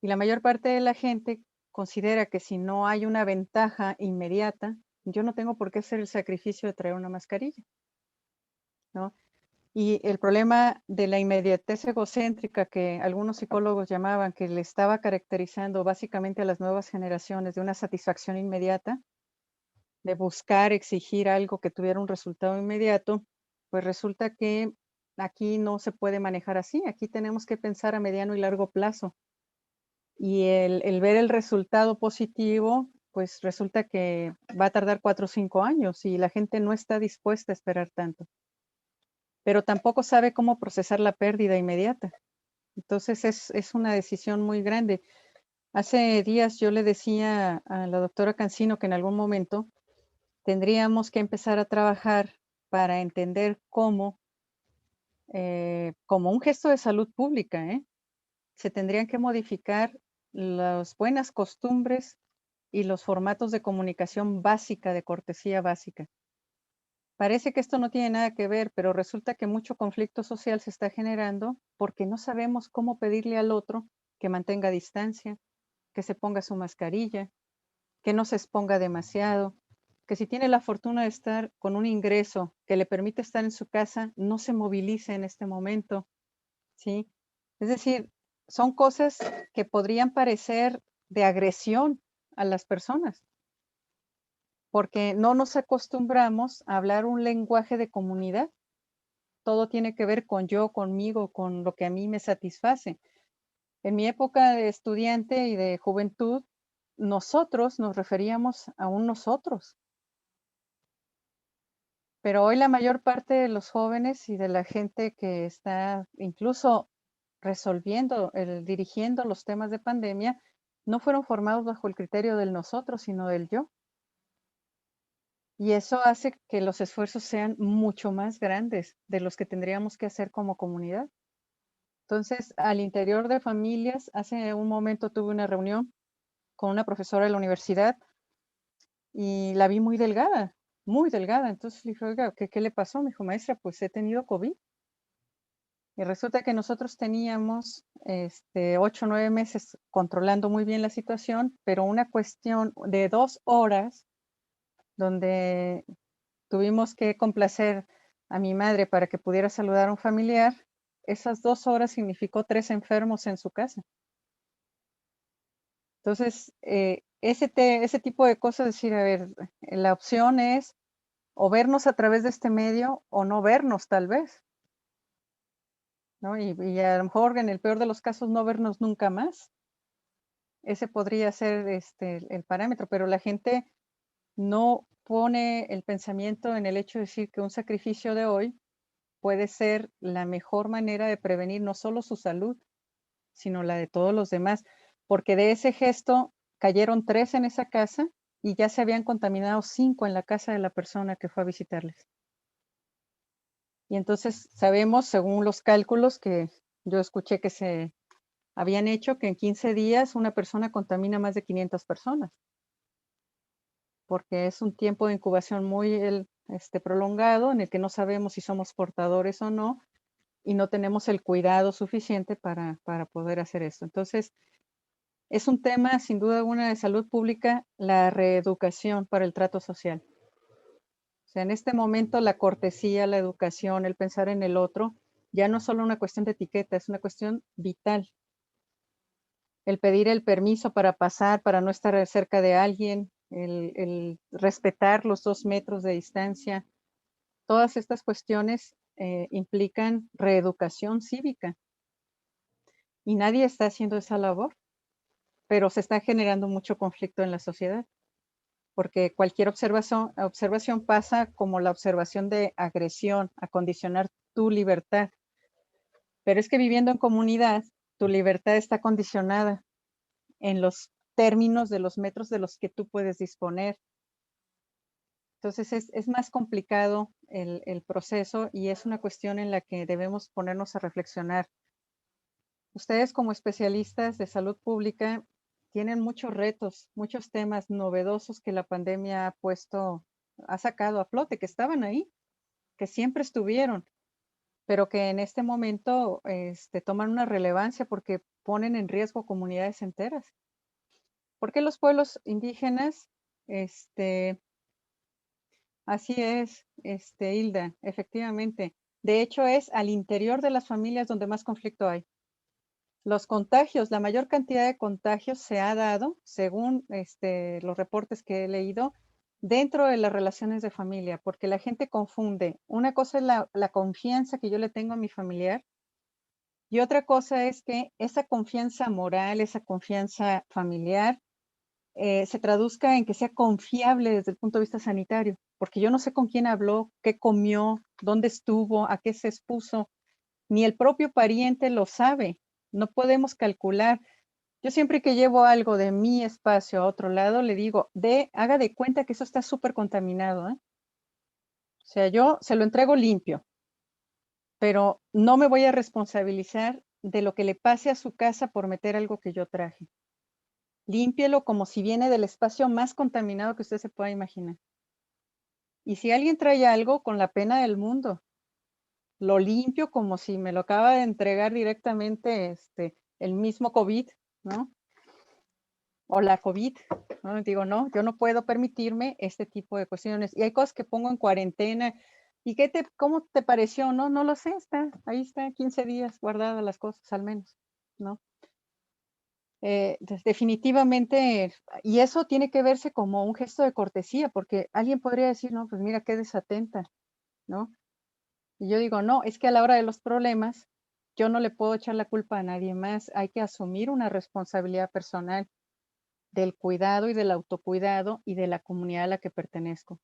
Y la mayor parte de la gente considera que si no hay una ventaja inmediata, yo no tengo por qué hacer el sacrificio de traer una mascarilla, ¿no? Y el problema de la inmediatez egocéntrica que algunos psicólogos llamaban, que le estaba caracterizando básicamente a las nuevas generaciones de una satisfacción inmediata, de buscar, exigir algo que tuviera un resultado inmediato, pues resulta que aquí no se puede manejar así. Aquí tenemos que pensar a mediano y largo plazo. Y el ver el resultado positivo, pues resulta que va a tardar 4 o 5 años y la gente no está dispuesta a esperar tanto, pero tampoco sabe cómo procesar la pérdida inmediata. Entonces es una decisión muy grande. Hace días yo le decía a la doctora Cancino que en algún momento tendríamos que empezar a trabajar para entender cómo, como un gesto de salud pública, se tendrían que modificar las buenas costumbres y los formatos de comunicación básica, de cortesía básica. Parece que esto no tiene nada que ver, pero resulta que mucho conflicto social se está generando porque no sabemos cómo pedirle al otro que mantenga distancia, que se ponga su mascarilla, que no se exponga demasiado, que si tiene la fortuna de estar con un ingreso que le permite estar en su casa, no se movilice en este momento, ¿sí? Es decir, son cosas que podrían parecer de agresión a las personas, porque no nos acostumbramos a hablar un lenguaje de comunidad. Todo tiene que ver con yo, conmigo, con lo que a mí me satisface. En mi época de estudiante y de juventud, nosotros nos referíamos a un nosotros, pero hoy la mayor parte de los jóvenes y de la gente que está incluso resolviendo, dirigiendo los temas de pandemia, no fueron formados bajo el criterio del nosotros, sino del yo. Y eso hace que los esfuerzos sean mucho más grandes de los que tendríamos que hacer como comunidad. Entonces, al interior de familias, hace un momento tuve una reunión con una profesora de la universidad y la vi muy delgada, muy delgada. Entonces le dije, oiga, ¿qué le pasó? Me dijo, maestra, pues he tenido COVID. Y resulta que nosotros teníamos 8 o 9 meses controlando muy bien la situación, pero una cuestión de 2 horas donde tuvimos que complacer a mi madre para que pudiera saludar a un familiar, esas 2 horas significó 3 enfermos en su casa. Entonces, ese tipo de cosas, decir, a ver, la opción es o vernos a través de este medio o no vernos tal vez, ¿no? Y a lo mejor en el peor de los casos no vernos nunca más. Ese podría ser el parámetro, pero la gente no pone el pensamiento en el hecho de decir que un sacrificio de hoy puede ser la mejor manera de prevenir no solo su salud, sino la de todos los demás, porque de ese gesto cayeron 3 en esa casa y ya se habían contaminado 5 en la casa de la persona que fue a visitarles. Y entonces sabemos, según los cálculos que yo escuché que se habían hecho, que en 15 días una persona contamina más de 500 personas, porque es un tiempo de incubación muy prolongado en el que no sabemos si somos portadores o no y no tenemos el cuidado suficiente para poder hacer esto. Entonces, es un tema sin duda alguna de salud pública, la reeducación para el trato social. O sea, en este momento la cortesía, la educación, el pensar en el otro, ya no es solo una cuestión de etiqueta, es una cuestión vital. El pedir el permiso para pasar, para no estar cerca de alguien, el respetar los 2 metros de distancia, todas estas cuestiones implican reeducación cívica y nadie está haciendo esa labor, pero se está generando mucho conflicto en la sociedad, porque cualquier observación pasa como la observación de agresión, a condicionar tu libertad. Pero es que viviendo en comunidad, tu libertad está condicionada en los términos de los metros de los que tú puedes disponer. Entonces es más complicado el proceso y es una cuestión en la que debemos ponernos a reflexionar. Ustedes como especialistas de salud pública tienen muchos retos, muchos temas novedosos que la pandemia ha sacado a flote, que estaban ahí, que siempre estuvieron, pero que en este momento toman una relevancia porque ponen en riesgo comunidades enteras. Porque los pueblos indígenas, así es, Hilda, efectivamente. De hecho, es al interior de las familias donde más conflicto hay. Los contagios, la mayor cantidad de contagios se ha dado, según los reportes que he leído, dentro de las relaciones de familia, porque la gente confunde. Una cosa es la confianza que yo le tengo a mi familiar y otra cosa es que esa confianza moral, esa confianza familiar, se traduzca en que sea confiable desde el punto de vista sanitario, porque yo no sé con quién habló, qué comió, dónde estuvo, a qué se expuso, ni el propio pariente lo sabe. No podemos calcular. Yo siempre que llevo algo de mi espacio a otro lado, le digo, haga de cuenta que eso está súper contaminado, ¿eh? O sea, yo se lo entrego limpio, pero no me voy a responsabilizar de lo que le pase a su casa por meter algo que yo traje. Límpielo como si viene del espacio más contaminado que usted se pueda imaginar. Y si alguien trae algo, con la pena del mundo, lo limpio como si me lo acaba de entregar directamente el mismo COVID, ¿no? O la COVID, ¿no? Digo, no, yo no puedo permitirme este tipo de cuestiones. Y hay cosas que pongo en cuarentena. ¿Y cómo te pareció? No, no lo sé, ahí está, 15 días guardadas las cosas al menos, ¿no? Definitivamente, y eso tiene que verse como un gesto de cortesía, porque alguien podría decir, no, pues mira qué desatenta, ¿no? Y yo digo, no, es que a la hora de los problemas, yo no le puedo echar la culpa a nadie más, hay que asumir una responsabilidad personal del cuidado y del autocuidado y de la comunidad a la que pertenezco.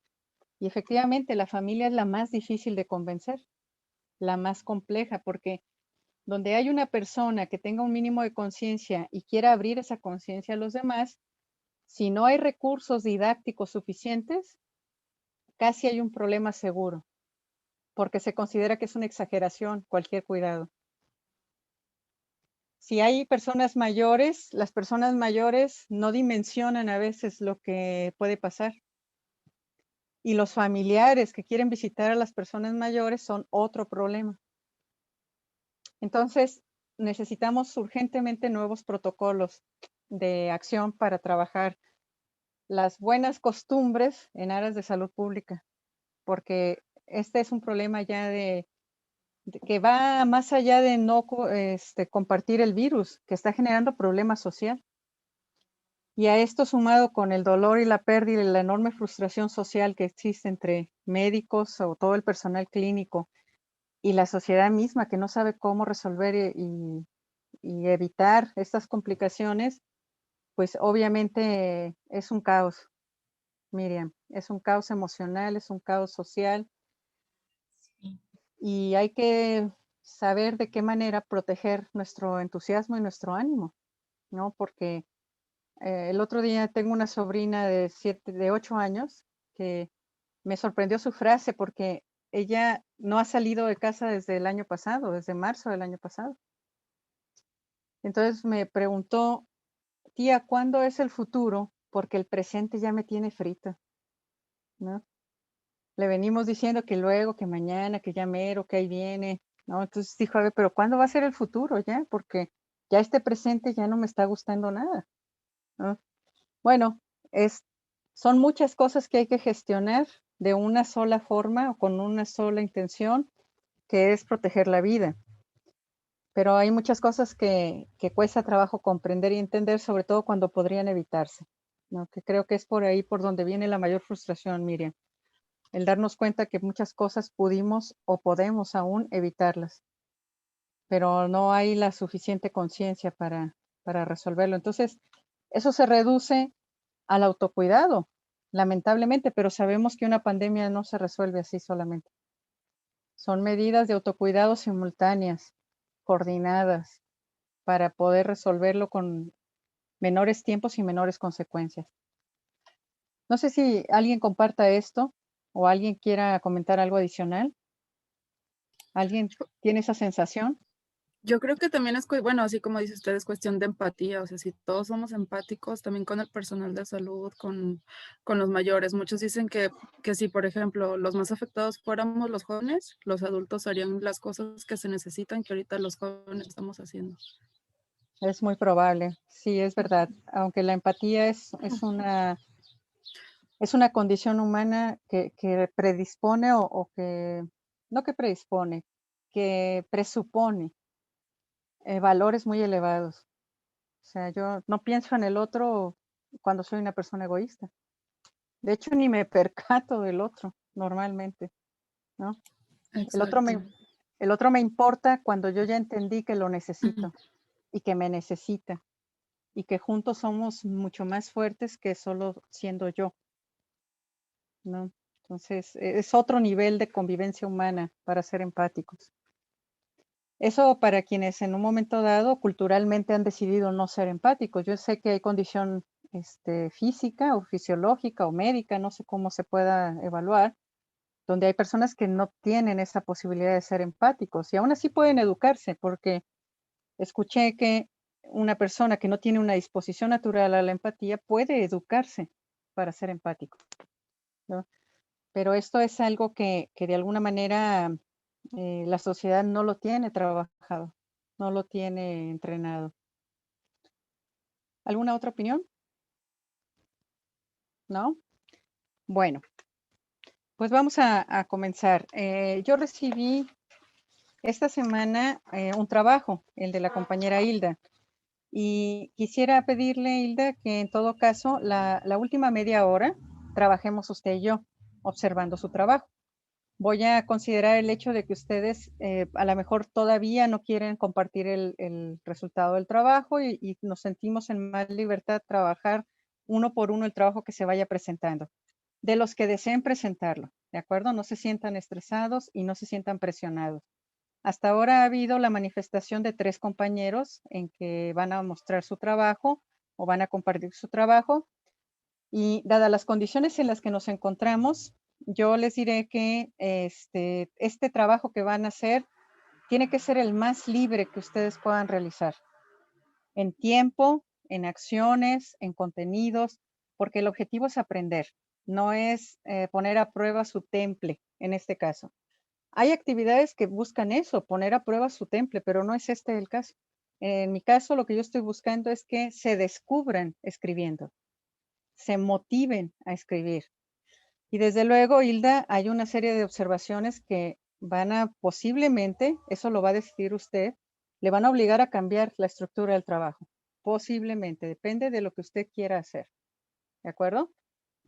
Y efectivamente, la familia es la más difícil de convencer, la más compleja, porque donde hay una persona que tenga un mínimo de conciencia y quiera abrir esa conciencia a los demás, si no hay recursos didácticos suficientes, casi hay un problema seguro, porque se considera que es una exageración cualquier cuidado. Si hay personas mayores, las personas mayores no dimensionan a veces lo que puede pasar. Y los familiares que quieren visitar a las personas mayores son otro problema. Entonces, necesitamos urgentemente nuevos protocolos de acción para trabajar las buenas costumbres en aras de salud pública, porque este es un problema ya que va más allá de no compartir el virus, que está generando problemas social. Y a esto sumado con el dolor y la pérdida y la enorme frustración social que existe entre médicos o todo el personal clínico y la sociedad misma que no sabe cómo resolver y evitar estas complicaciones, pues obviamente es un caos, Miriam, es un caos emocional, es un caos social y hay que saber de qué manera proteger nuestro entusiasmo y nuestro ánimo, ¿no? Porque el otro día tengo una sobrina de 8 años que me sorprendió su frase porque ella no ha salido de casa desde el año pasado, desde marzo del año pasado. Entonces me preguntó, tía, ¿cuándo es el futuro? Porque el presente ya me tiene frita, ¿no? Le venimos diciendo que luego, que mañana, que ya mero, que ahí viene, ¿no? Entonces dijo, a ver, pero ¿cuándo va a ser el futuro ya? Porque ya este presente ya no me está gustando nada, ¿no? Bueno, son muchas cosas que hay que gestionar de una sola forma o con una sola intención, que es proteger la vida. Pero hay muchas cosas que cuesta trabajo comprender y entender, sobre todo cuando podrían evitarse, ¿no? Que creo que es por ahí por donde viene la mayor frustración, Miriam. El darnos cuenta que muchas cosas pudimos o podemos aún evitarlas, pero no hay la suficiente conciencia para resolverlo. Entonces, eso se reduce al autocuidado, lamentablemente, pero sabemos que una pandemia no se resuelve así solamente. Son medidas de autocuidado simultáneas, coordinadas, para poder resolverlo con menores tiempos y menores consecuencias. No sé si alguien comparta esto o alguien quiera comentar algo adicional. ¿Alguien tiene esa sensación? Yo creo que también es bueno, así como dice usted, es cuestión de empatía, o sea, si todos somos empáticos, también con el personal de salud, con los mayores. Muchos dicen que si, por ejemplo, los más afectados fuéramos los jóvenes, los adultos harían las cosas que se necesitan, que ahorita los jóvenes estamos haciendo. Es muy probable, sí, es verdad. Aunque la empatía es una condición humana que predispone o que, no que predispone, que presupone valores muy elevados. O sea, yo no pienso en el otro cuando soy una persona egoísta. De hecho, ni me percato del otro normalmente, ¿no? El otro Exacto. me, el otro me importa cuando yo ya entendí que lo Ujú. necesito y que me necesita y que juntos somos mucho más fuertes que solo siendo yo, ¿no? Entonces, es otro nivel de convivencia humana para ser empáticos. Eso para quienes en un momento dado culturalmente han decidido no ser empáticos. Yo sé que hay condición física o fisiológica o médica, no sé cómo se pueda evaluar, donde hay personas que no tienen esa posibilidad de ser empáticos y aún así pueden educarse, porque escuché que una persona que no tiene una disposición natural a la empatía puede educarse para ser empático, ¿no? Pero esto es algo que de alguna manera la sociedad no lo tiene trabajado, no lo tiene entrenado. ¿Alguna otra opinión? ¿No? Bueno, pues vamos a comenzar. Yo recibí esta semana un trabajo, el de la compañera Hilda, y quisiera pedirle, Hilda, que en todo caso la última media hora trabajemos usted y yo observando su trabajo. Voy a considerar el hecho de que ustedes a lo mejor todavía no quieren compartir el resultado del trabajo y nos sentimos en más libertad trabajar uno por uno el trabajo que se vaya presentando. De los que deseen presentarlo, ¿de acuerdo? No se sientan estresados y no se sientan presionados. Hasta ahora ha habido la manifestación de 3 compañeros en que van a mostrar su trabajo o van a compartir su trabajo y dadas las condiciones en las que nos encontramos, yo les diré que este trabajo que van a hacer tiene que ser el más libre que ustedes puedan realizar, en tiempo, en acciones, en contenidos, porque el objetivo es aprender, no es poner a prueba su temple en este caso. Hay actividades que buscan eso, poner a prueba su temple, pero no es este el caso. En mi caso, lo que yo estoy buscando es que se descubran escribiendo, se motiven a escribir. Y desde luego, Hilda, hay una serie de observaciones que van a posiblemente, eso lo va a decidir usted, le van a obligar a cambiar la estructura del trabajo. Posiblemente, depende de lo que usted quiera hacer. ¿De acuerdo?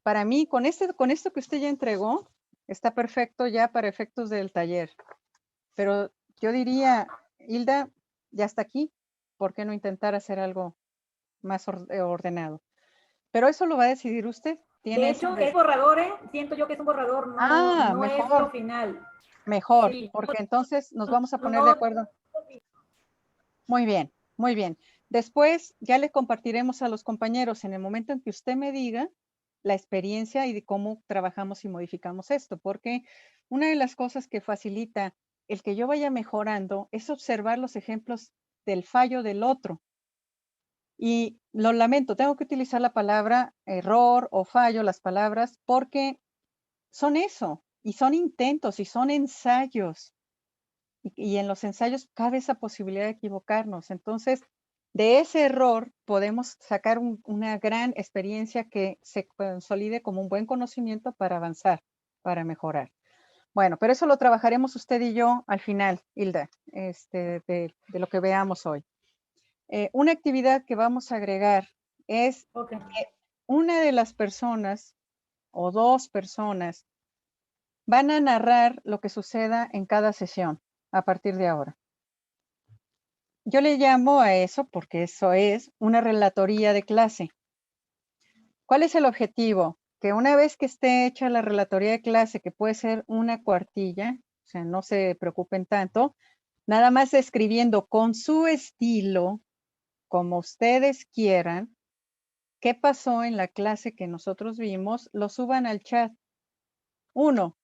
Para mí, con esto que usted ya entregó, está perfecto ya para efectos del taller. Pero yo diría, Hilda, ya está aquí, ¿por qué no intentar hacer algo más ordenado? Pero eso lo va a decidir usted. De Tiene ese... hecho, es borrador, ¿eh? Siento yo que es un borrador, no, Ah, no es lo mejor, final. mejor, Sí, porque entonces nos vamos a poner de no, acuerdo. Muy bien, muy bien. Después ya le compartiremos a los compañeros en el momento en que usted me diga la experiencia y de cómo trabajamos y modificamos esto, porque una de las cosas que facilita el que yo vaya mejorando es observar los ejemplos del fallo del otro. Y lo lamento, tengo que utilizar la palabra error o fallo, las palabras, porque son eso, y son intentos, y son ensayos. Y en los ensayos cabe esa posibilidad de equivocarnos. Entonces, de ese error podemos sacar una gran experiencia que se consolide como un buen conocimiento para avanzar, para mejorar. Bueno, pero eso lo trabajaremos usted y yo al final, Hilda, de lo que veamos hoy. Una actividad que vamos a agregar es ok. que una de las personas o 2 personas van a narrar lo que suceda en cada sesión a partir de ahora. Yo le llamo a eso, porque eso es una relatoría de clase. ¿Cuál es el objetivo? Que una vez que esté hecha la relatoría de clase, que puede ser una cuartilla, o sea, no se preocupen tanto, nada más escribiendo con su estilo, como ustedes quieran, qué pasó en la clase que nosotros vimos, lo suban al chat. 1,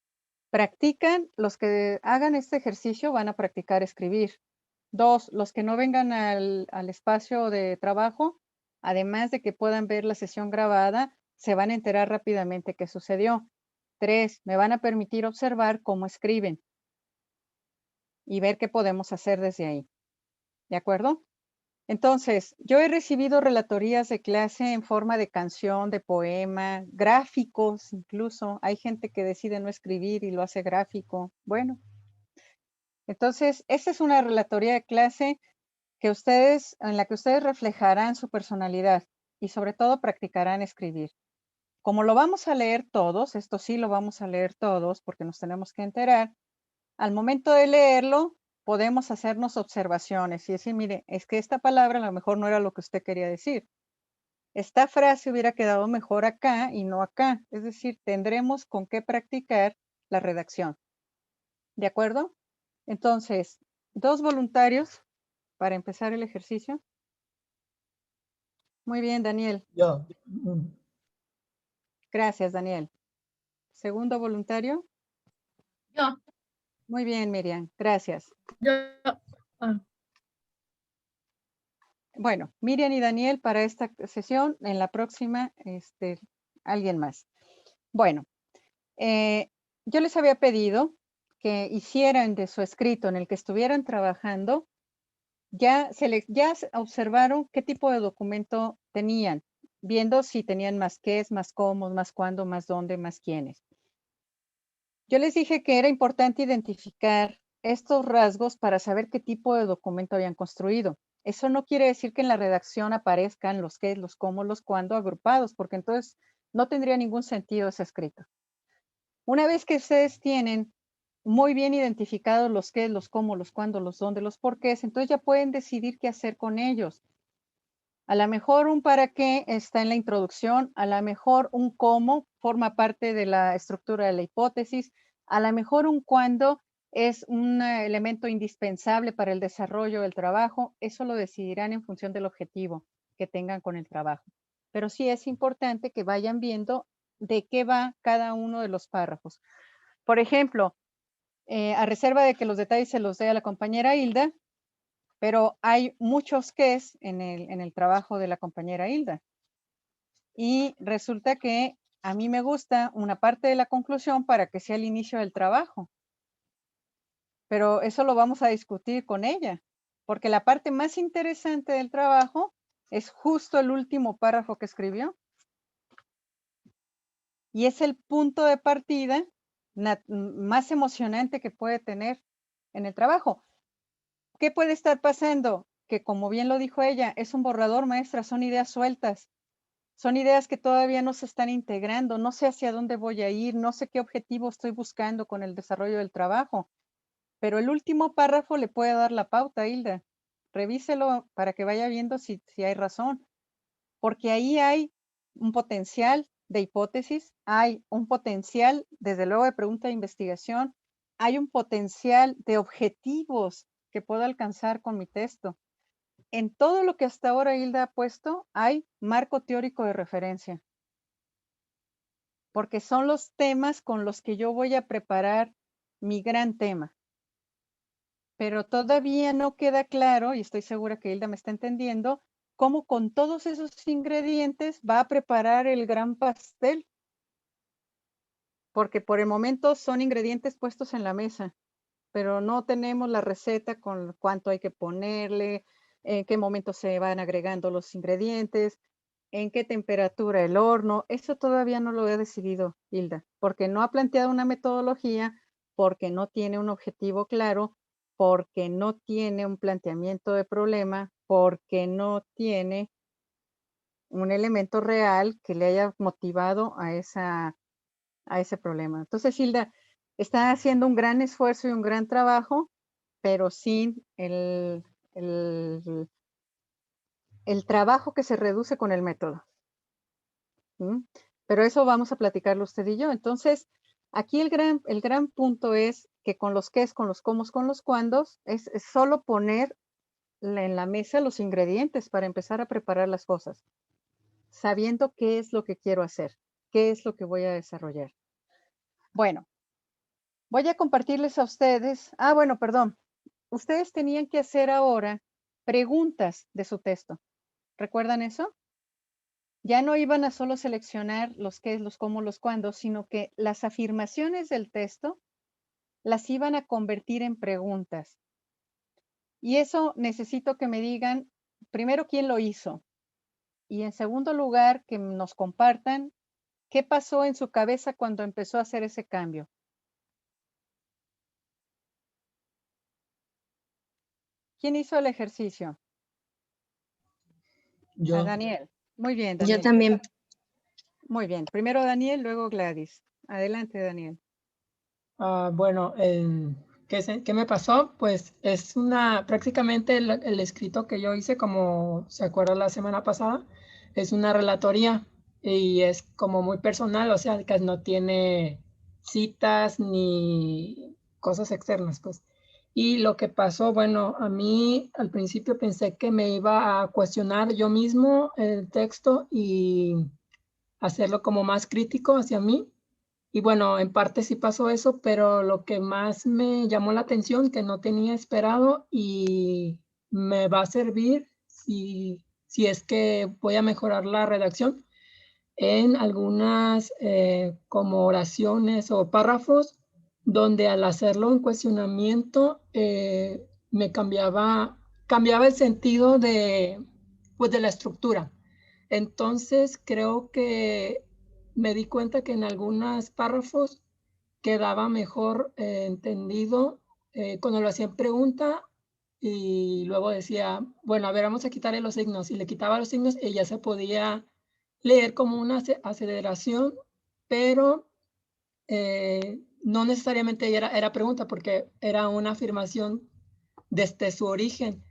practican, los que hagan este ejercicio van a practicar escribir. 2, los que no vengan al espacio de trabajo, además de que puedan ver la sesión grabada, se van a enterar rápidamente qué sucedió. 3, me van a permitir observar cómo escriben y ver qué podemos hacer desde ahí. ¿De acuerdo? Entonces, yo he recibido relatorías de clase en forma de canción, de poema, gráficos incluso. Hay gente que decide no escribir y lo hace gráfico. Bueno, entonces, esta es una relatoría de clase en la que ustedes reflejarán su personalidad y sobre todo practicarán escribir. Como lo vamos a leer todos, esto sí lo vamos a leer todos porque nos tenemos que enterar, al momento de leerlo podemos hacernos observaciones y decir, mire, es que esta palabra a lo mejor no era lo que usted quería decir. Esta frase hubiera quedado mejor acá y no acá. Es decir, tendremos con qué practicar la redacción. ¿De acuerdo? Entonces, 2 voluntarios para empezar el ejercicio. Muy bien, Daniel. Yo. Gracias, Daniel. Segundo voluntario. Yo. Muy bien, Miriam. Gracias. Yo. Ah. Bueno, Miriam y Daniel para esta sesión. En la próxima, alguien más. Bueno, yo les había pedido que hicieran de su escrito en el que estuvieran trabajando, ya observaron qué tipo de documento tenían, viendo si tenían más qués, más cómo, más cuándo, más dónde, más quiénes. Yo les dije que era importante identificar estos rasgos para saber qué tipo de documento habían construido. Eso no quiere decir que en la redacción aparezcan los qué, los cómo, los cuándo agrupados, porque entonces no tendría ningún sentido ese escrito. Una vez que ustedes tienen muy bien identificados los qué, los cómo, los cuándo, los dónde, los porqués, entonces ya pueden decidir qué hacer con ellos. A lo mejor un para qué está en la introducción, a lo mejor un cómo forma parte de la estructura de la hipótesis, a lo mejor un cuándo es un elemento indispensable para el desarrollo del trabajo. Eso lo decidirán en función del objetivo que tengan con el trabajo. Pero sí es importante que vayan viendo de qué va cada uno de los párrafos. Por ejemplo, a reserva de que los detalles se los dé a la compañera Hilda, pero hay muchos qués en el trabajo de la compañera Hilda. Y resulta que a mí me gusta una parte de la conclusión para que sea el inicio del trabajo. Pero eso lo vamos a discutir con ella, porque la parte más interesante del trabajo es justo el último párrafo que escribió. Y es el punto de partida más emocionante que puede tener en el trabajo. ¿Qué puede estar pasando? Que como bien lo dijo ella, es un borrador, maestra, son ideas sueltas. Son ideas que todavía no se están integrando, no sé hacia dónde voy a ir, no sé qué objetivo estoy buscando con el desarrollo del trabajo. Pero el último párrafo le puede dar la pauta, Hilda. Revíselo para que vaya viendo si hay razón. Porque ahí hay un potencial de hipótesis, hay un potencial, desde luego, de pregunta de investigación, hay un potencial de objetivos que puedo alcanzar con mi texto. En todo lo que hasta ahora Hilda ha puesto, hay marco teórico de referencia. Porque son los temas con los que yo voy a preparar mi gran tema. Pero todavía no queda claro, y estoy segura que Hilda me está entendiendo, cómo con todos esos ingredientes va a preparar el gran pastel. Porque por el momento son ingredientes puestos en la mesa, pero no tenemos la receta con cuánto hay que ponerle, en qué momento se van agregando los ingredientes, en qué temperatura el horno. Eso todavía no lo he decidido, Hilda, porque no ha planteado una metodología, porque no tiene un objetivo claro, porque no tiene un planteamiento de problema, porque no tiene un elemento real que le haya motivado a ese problema. Entonces, Hilda está haciendo un gran esfuerzo y un gran trabajo, pero sin el trabajo que se reduce con el método. ¿Mm? Pero eso vamos a platicarlo usted y yo. Entonces, aquí el gran punto es que con los qués, con los cómo, con los cuándos, es solo poner en la mesa los ingredientes para empezar a preparar las cosas, sabiendo qué es lo que quiero hacer, qué es lo que voy a desarrollar. Bueno, voy a compartirles a ustedes. Bueno, perdón. ustedes tenían que hacer ahora preguntas de su texto. ¿Recuerdan eso? Ya no iban a solo seleccionar los qué, los cómo, los cuándo, sino que las afirmaciones del texto las iban a convertir en preguntas. Y eso necesito que me digan, primero, quién lo hizo. Y en segundo lugar, que nos compartan qué pasó en su cabeza cuando empezó a hacer ese cambio. ¿Quién hizo el ejercicio? A Yo. Daniel. Muy bien, Yo Daniel. también. Muy bien. Primero Daniel, luego Gladys. Adelante, Daniel. Bueno, ¿qué me pasó? Pues es prácticamente el escrito que yo hice, como se acuerda la semana pasada, es una relatoría y es como muy personal, o sea, que no tiene citas ni cosas externas, pues. Y lo que pasó, bueno, a mí al principio pensé que me iba a cuestionar yo mismo el texto y hacerlo como más crítico hacia mí. Y bueno, en parte sí pasó eso, pero lo que más me llamó la atención, que no tenía esperado y me va a servir si es que voy a mejorar la redacción en algunas como oraciones o párrafos, donde al hacerlo en cuestionamiento me cambiaba el sentido pues de la estructura. Entonces creo que me di cuenta que en algunos párrafos quedaba mejor entendido cuando lo hacía en pregunta y luego decía, bueno, a ver, vamos a quitarle los signos. Y le quitaba los signos y ya se podía leer como una aceleración, pero no necesariamente era pregunta porque era una afirmación desde su origen.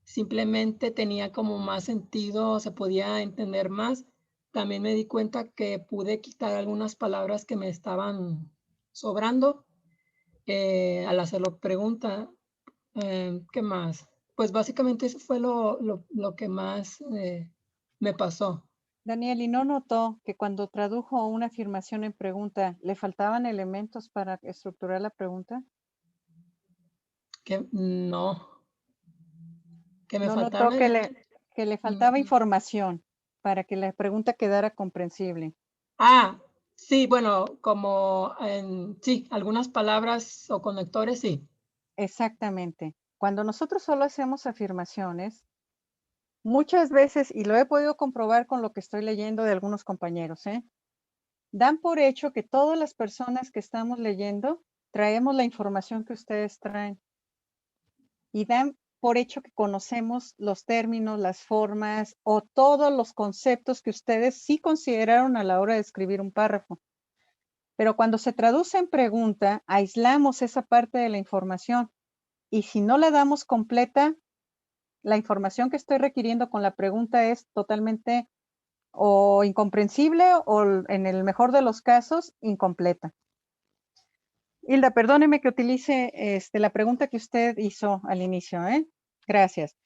Simplemente tenía como más sentido, se podía entender más. También me di cuenta que pude quitar algunas palabras que me estaban sobrando al hacerlo pregunta. ¿Qué más? Pues básicamente eso fue lo que más me pasó. Daniel, ¿y no notó que cuando tradujo una afirmación en pregunta, le faltaban elementos para estructurar la pregunta? Que no, que me ¿No notó faltaron. que le faltaba información para que la pregunta quedara comprensible? Sí, bueno, como sí, algunas palabras o conectores, sí. Exactamente. Cuando nosotros solo hacemos afirmaciones, muchas veces, y lo he podido comprobar con lo que estoy leyendo de algunos compañeros, dan por hecho que todas las personas que estamos leyendo traemos la información que ustedes traen y dan por hecho que conocemos los términos, las formas o todos los conceptos que ustedes sí consideraron a la hora de escribir un párrafo. Pero cuando se traduce en pregunta, aislamos esa parte de la información y si no la damos completa, la información que estoy requiriendo con la pregunta es totalmente o incomprensible o en el mejor de los casos, incompleta. Hilda, perdóneme que utilice la pregunta que usted hizo al inicio. Gracias.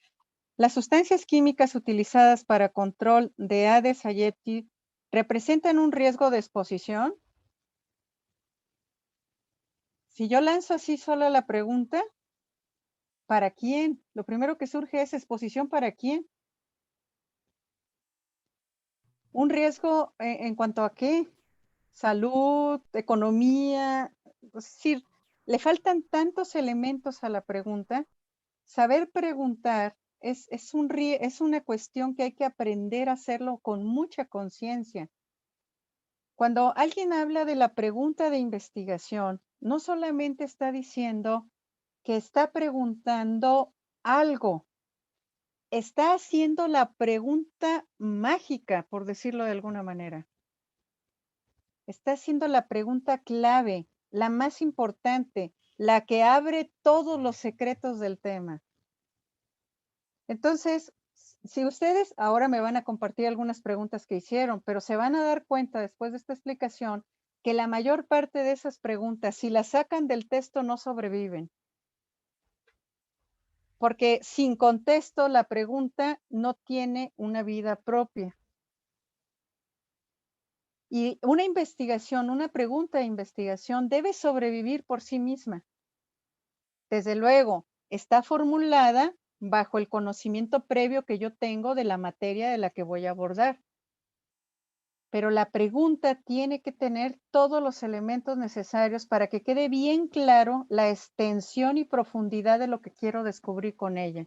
¿Las sustancias químicas utilizadas para control de Aedes aegypti representan un riesgo de exposición? Si yo lanzo así solo la pregunta, ¿para quién? Lo primero que surge es exposición para quién. ¿Un riesgo en cuanto a qué? Salud, economía. Es decir, le faltan tantos elementos a la pregunta. Saber preguntar es una cuestión que hay que aprender a hacerlo con mucha conciencia. Cuando alguien habla de la pregunta de investigación, no solamente está diciendo que está preguntando algo, está haciendo la pregunta mágica, por decirlo de alguna manera. Está haciendo la pregunta clave, la más importante, la que abre todos los secretos del tema. Entonces, si ustedes ahora me van a compartir algunas preguntas que hicieron, pero se van a dar cuenta después de esta explicación que la mayor parte de esas preguntas, si las sacan del texto, no sobreviven. Porque sin contexto, la pregunta no tiene una vida propia. Y una investigación, una pregunta de investigación debe sobrevivir por sí misma. Desde luego, está formulada bajo el conocimiento previo que yo tengo de la materia de la que voy a abordar. Pero la pregunta tiene que tener todos los elementos necesarios para que quede bien claro la extensión y profundidad de lo que quiero descubrir con ella.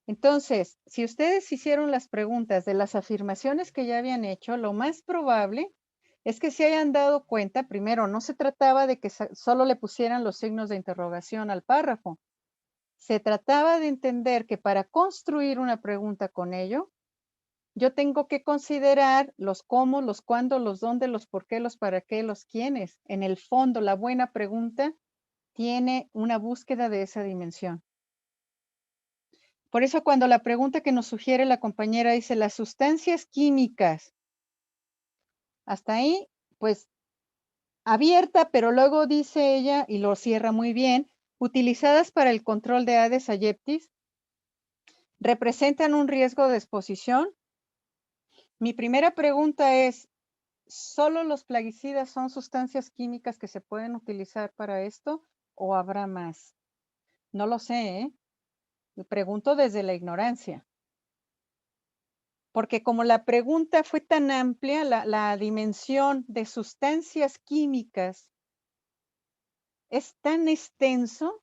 Entonces, si ustedes hicieron las preguntas de las afirmaciones que ya habían hecho, lo más probable es que se hayan dado cuenta, primero, no se trataba de que solo le pusieran los signos de interrogación al párrafo. Se trataba de entender que para construir una pregunta con ello, yo tengo que considerar los cómo, los cuándo, los dónde, los por qué, los para qué, los quiénes. En el fondo, la buena pregunta tiene una búsqueda de esa dimensión. Por eso cuando la pregunta que nos sugiere la compañera dice las sustancias químicas, hasta ahí, pues abierta, pero luego dice ella, y lo cierra muy bien, utilizadas para el control de Aedes aegypti, ¿representan un riesgo de exposición? Mi primera pregunta es, ¿solo los plaguicidas son sustancias químicas que se pueden utilizar para esto o habrá más? No lo sé, ¿eh? Le pregunto desde la ignorancia. Porque como la pregunta fue tan amplia, la dimensión de sustancias químicas es tan extenso,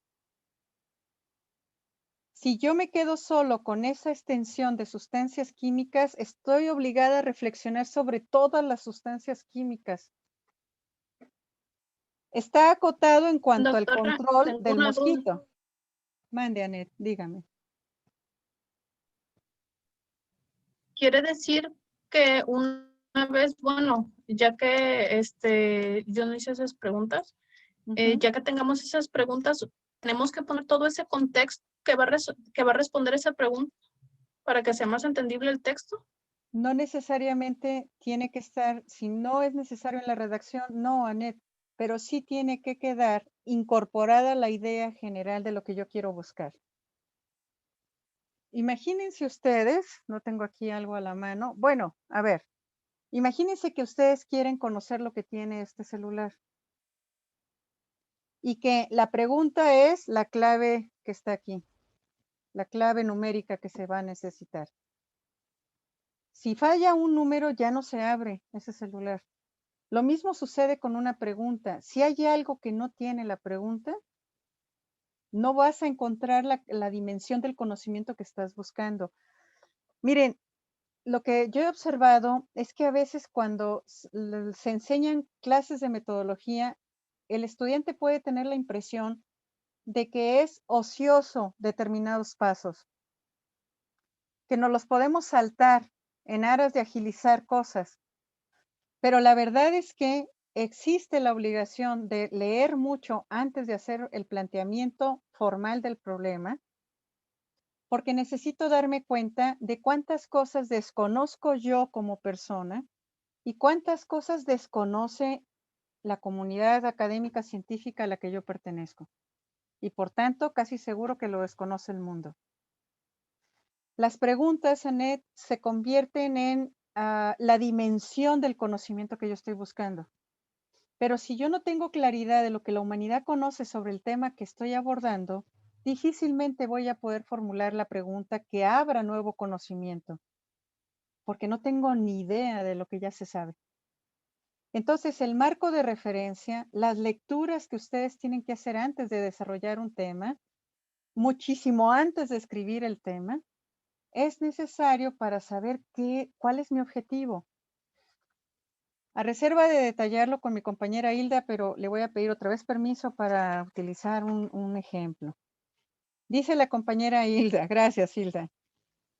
si yo me quedo solo con esa extensión de sustancias químicas, estoy obligada a reflexionar sobre todas las sustancias químicas. Está acotado en cuanto al Doctora, control tengo del una duda. mosquito. Mande, Anet, dígame. Quiere decir que una vez, bueno, ya que yo no hice esas preguntas, ya que tengamos esas preguntas, tenemos que poner todo ese contexto que va a responder esa pregunta para que sea más entendible el texto. No necesariamente tiene que estar, si no es necesario en la redacción, no, Anet, pero sí tiene que quedar incorporada la idea general de lo que yo quiero buscar. Imagínense ustedes, no tengo aquí algo a la mano. Bueno, a ver, imagínense que ustedes quieren conocer lo que tiene este celular y que la pregunta es la clave que está aquí, la clave numérica que se va a necesitar. Si falla un número, ya no se abre ese celular. Lo mismo sucede con una pregunta. Si hay algo que no tiene la pregunta, no vas a encontrar la dimensión del conocimiento que estás buscando. Miren, lo que yo he observado es que a veces cuando se enseñan clases de metodología, el estudiante puede tener la impresión de que es ocioso determinados pasos, que nos los podemos saltar en aras de agilizar cosas. Pero la verdad es que existe la obligación de leer mucho antes de hacer el planteamiento formal del problema, porque necesito darme cuenta de cuántas cosas desconozco yo como persona y cuántas cosas desconoce la comunidad académica científica a la que yo pertenezco. Y por tanto, casi seguro que lo desconoce el mundo. Las preguntas, Anet, se convierten en la dimensión del conocimiento que yo estoy buscando. Pero si yo no tengo claridad de lo que la humanidad conoce sobre el tema que estoy abordando, difícilmente voy a poder formular la pregunta que abra nuevo conocimiento, porque no tengo ni idea de lo que ya se sabe. Entonces, el marco de referencia, las lecturas que ustedes tienen que hacer antes de desarrollar un tema, muchísimo antes de escribir el tema, es necesario para saber cuál es mi objetivo. A reserva de detallarlo con mi compañera Hilda, pero le voy a pedir otra vez permiso para utilizar un ejemplo. Dice la compañera Hilda, gracias Hilda,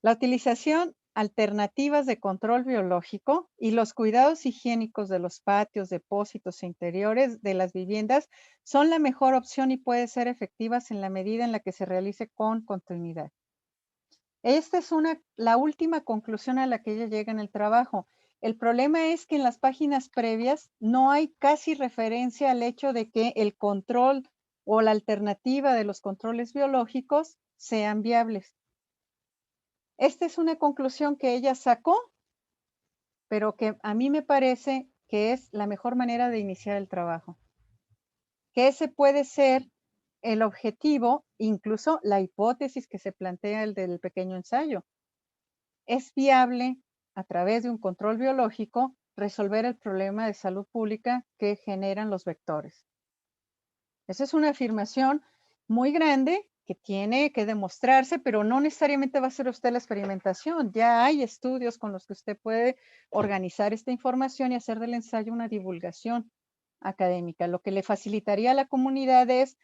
la utilización alternativas de control biológico y los cuidados higiénicos de los patios, depósitos e interiores de las viviendas son la mejor opción y pueden ser efectivas en la medida en la que se realice con continuidad. Esta es la última conclusión a la que ella llega en el trabajo. El problema es que en las páginas previas no hay casi referencia al hecho de que el control o la alternativa de los controles biológicos sean viables. Esta es una conclusión que ella sacó, pero que a mí me parece que es la mejor manera de iniciar el trabajo. Que ese puede ser el objetivo, incluso la hipótesis que se plantea el del pequeño ensayo. ¿Es viable a través de un control biológico resolver el problema de salud pública que generan los vectores? Esa es una afirmación muy grande que tiene que demostrarse, pero no necesariamente va a ser usted la experimentación. Ya hay estudios con los que usted puede organizar esta información y hacer del ensayo una divulgación académica. Lo que le facilitaría a la comunidad es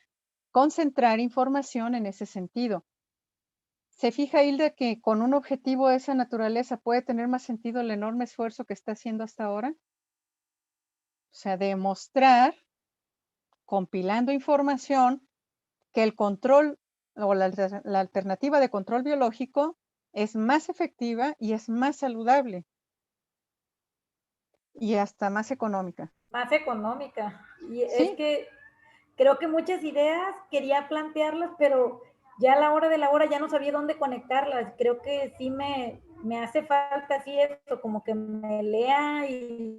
concentrar información en ese sentido. ¿Se fija, Hilda, que con un objetivo de esa naturaleza puede tener más sentido el enorme esfuerzo que está haciendo hasta ahora? O sea, demostrar, compilando información, que el control o la alternativa de control biológico es más efectiva y es más saludable y hasta más económica. Más económica. Y Sí. es que creo que muchas ideas quería plantearlas, pero ya a la hora de la hora ya no sabía dónde conectarlas. Creo que sí me hace falta así esto, como que me lea y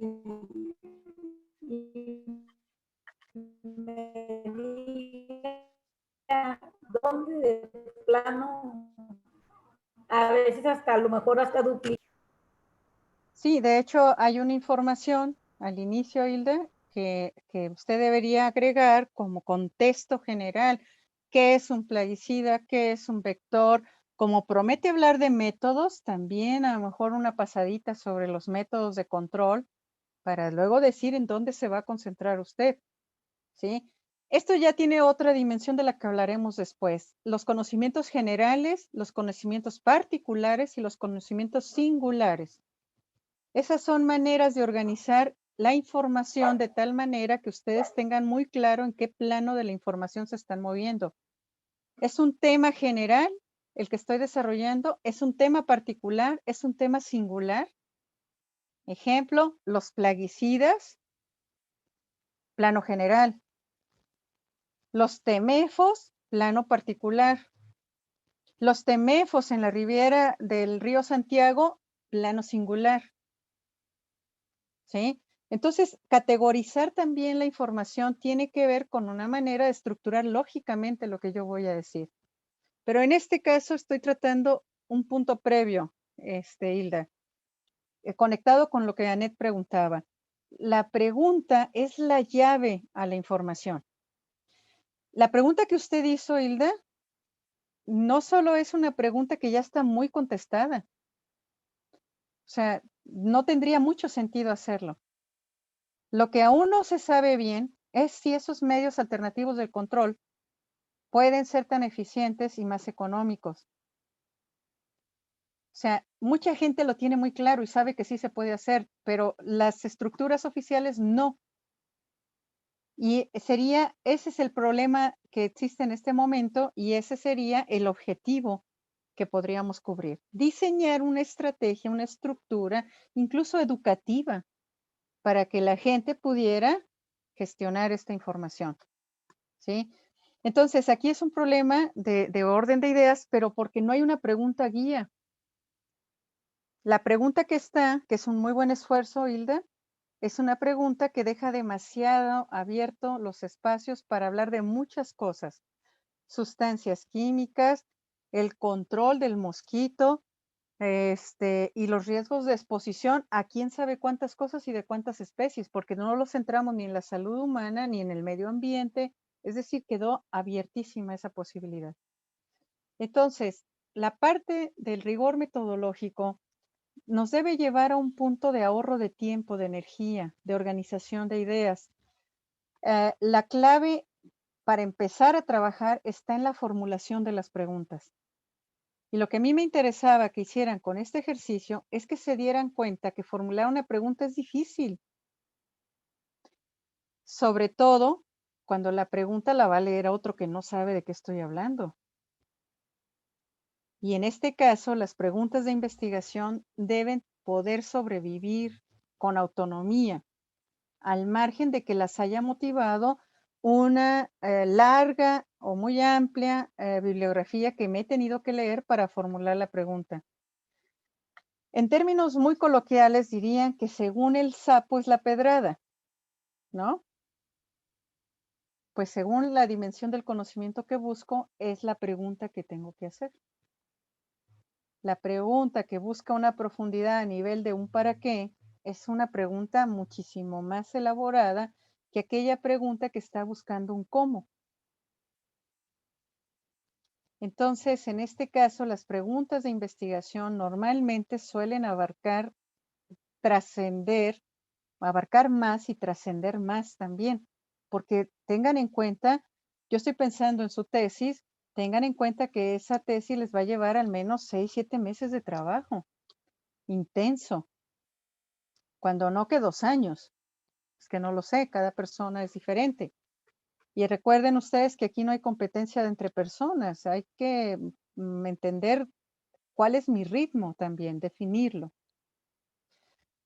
me diga dónde de plano, a veces hasta a lo mejor hasta duplicar. Sí, de hecho hay una información al inicio, Hilda, que usted debería agregar como contexto general. ¿Qué es un plaguicida? ¿Qué es un vector? Como promete hablar de métodos, también a lo mejor una pasadita sobre los métodos de control para luego decir en dónde se va a concentrar usted, ¿sí? Esto ya tiene otra dimensión de la que hablaremos después. Los conocimientos generales, los conocimientos particulares y los conocimientos singulares. Esas son maneras de organizar la información de tal manera que ustedes tengan muy claro en qué plano de la información se están moviendo. ¿Es un tema general el que estoy desarrollando? ¿Es un tema particular? ¿Es un tema singular? Ejemplo, los plaguicidas, plano general. Los temefos, plano particular. Los temefos en la ribera del río Santiago, plano singular. ¿Sí? Entonces, categorizar también la información tiene que ver con una manera de estructurar lógicamente lo que yo voy a decir. Pero en este caso estoy tratando un punto previo, Hilda, conectado con lo que Annette preguntaba. La pregunta es la llave a la información. La pregunta que usted hizo, Hilda, no solo es una pregunta que ya está muy contestada. O sea, no tendría mucho sentido hacerlo. Lo que aún no se sabe bien es si esos medios alternativos del control pueden ser tan eficientes y más económicos. O sea, mucha gente lo tiene muy claro y sabe que sí se puede hacer, pero las estructuras oficiales no. Y ese es el problema que existe en este momento y ese sería el objetivo que podríamos cubrir. Diseñar una estrategia, una estructura, incluso educativa, para que la gente pudiera gestionar esta información, ¿sí? Entonces, aquí es un problema de orden de ideas, pero porque no hay una pregunta guía. La pregunta que está, que es un muy buen esfuerzo, Hilda, es una pregunta que deja demasiado abierto los espacios para hablar de muchas cosas. Sustancias químicas, el control del mosquito, y los riesgos de exposición a quién sabe cuántas cosas y de cuántas especies, porque no los centramos ni en la salud humana ni en el medio ambiente, es decir, quedó abiertísima esa posibilidad. Entonces, la parte del rigor metodológico nos debe llevar a un punto de ahorro de tiempo, de energía, de organización de ideas. La clave para empezar a trabajar está en la formulación de las preguntas. Y lo que a mí me interesaba que hicieran con este ejercicio es que se dieran cuenta que formular una pregunta es difícil. Sobre todo cuando la pregunta la va a leer a otro que no sabe de qué estoy hablando. Y en este caso, las preguntas de investigación deben poder sobrevivir con autonomía, al margen de que las haya motivado una larga o muy amplia bibliografía que me he tenido que leer para formular la pregunta. En términos muy coloquiales dirían que según el sapo es la pedrada, ¿no? Pues según la dimensión del conocimiento que busco, es la pregunta que tengo que hacer. La pregunta que busca una profundidad a nivel de un para qué es una pregunta muchísimo más elaborada que aquella pregunta que está buscando un cómo. Entonces, en este caso, las preguntas de investigación normalmente suelen abarcar más y trascender más también, porque tengan en cuenta, yo estoy pensando en su tesis, tengan en cuenta que esa tesis les va a llevar al menos 6, 7 meses de trabajo intenso, cuando no que 2 años. Es que no lo sé, cada persona es diferente. Y recuerden ustedes que aquí no hay competencia entre personas, hay que entender cuál es mi ritmo también, definirlo.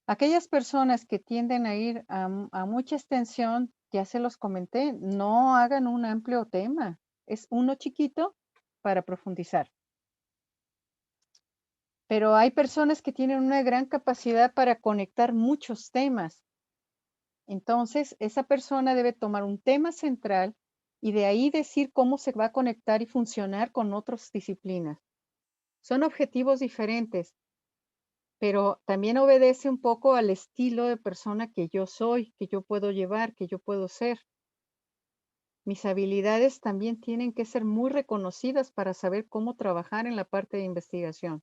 Aquellas personas que tienden a ir a mucha extensión, ya se los comenté, no hagan un amplio tema, es uno chiquito para profundizar. Pero hay personas que tienen una gran capacidad para conectar muchos temas. Entonces, esa persona debe tomar un tema central y de ahí decir cómo se va a conectar y funcionar con otras disciplinas. Son objetivos diferentes, pero también obedece un poco al estilo de persona que yo soy, que yo puedo llevar, que yo puedo ser. Mis habilidades también tienen que ser muy reconocidas para saber cómo trabajar en la parte de investigación.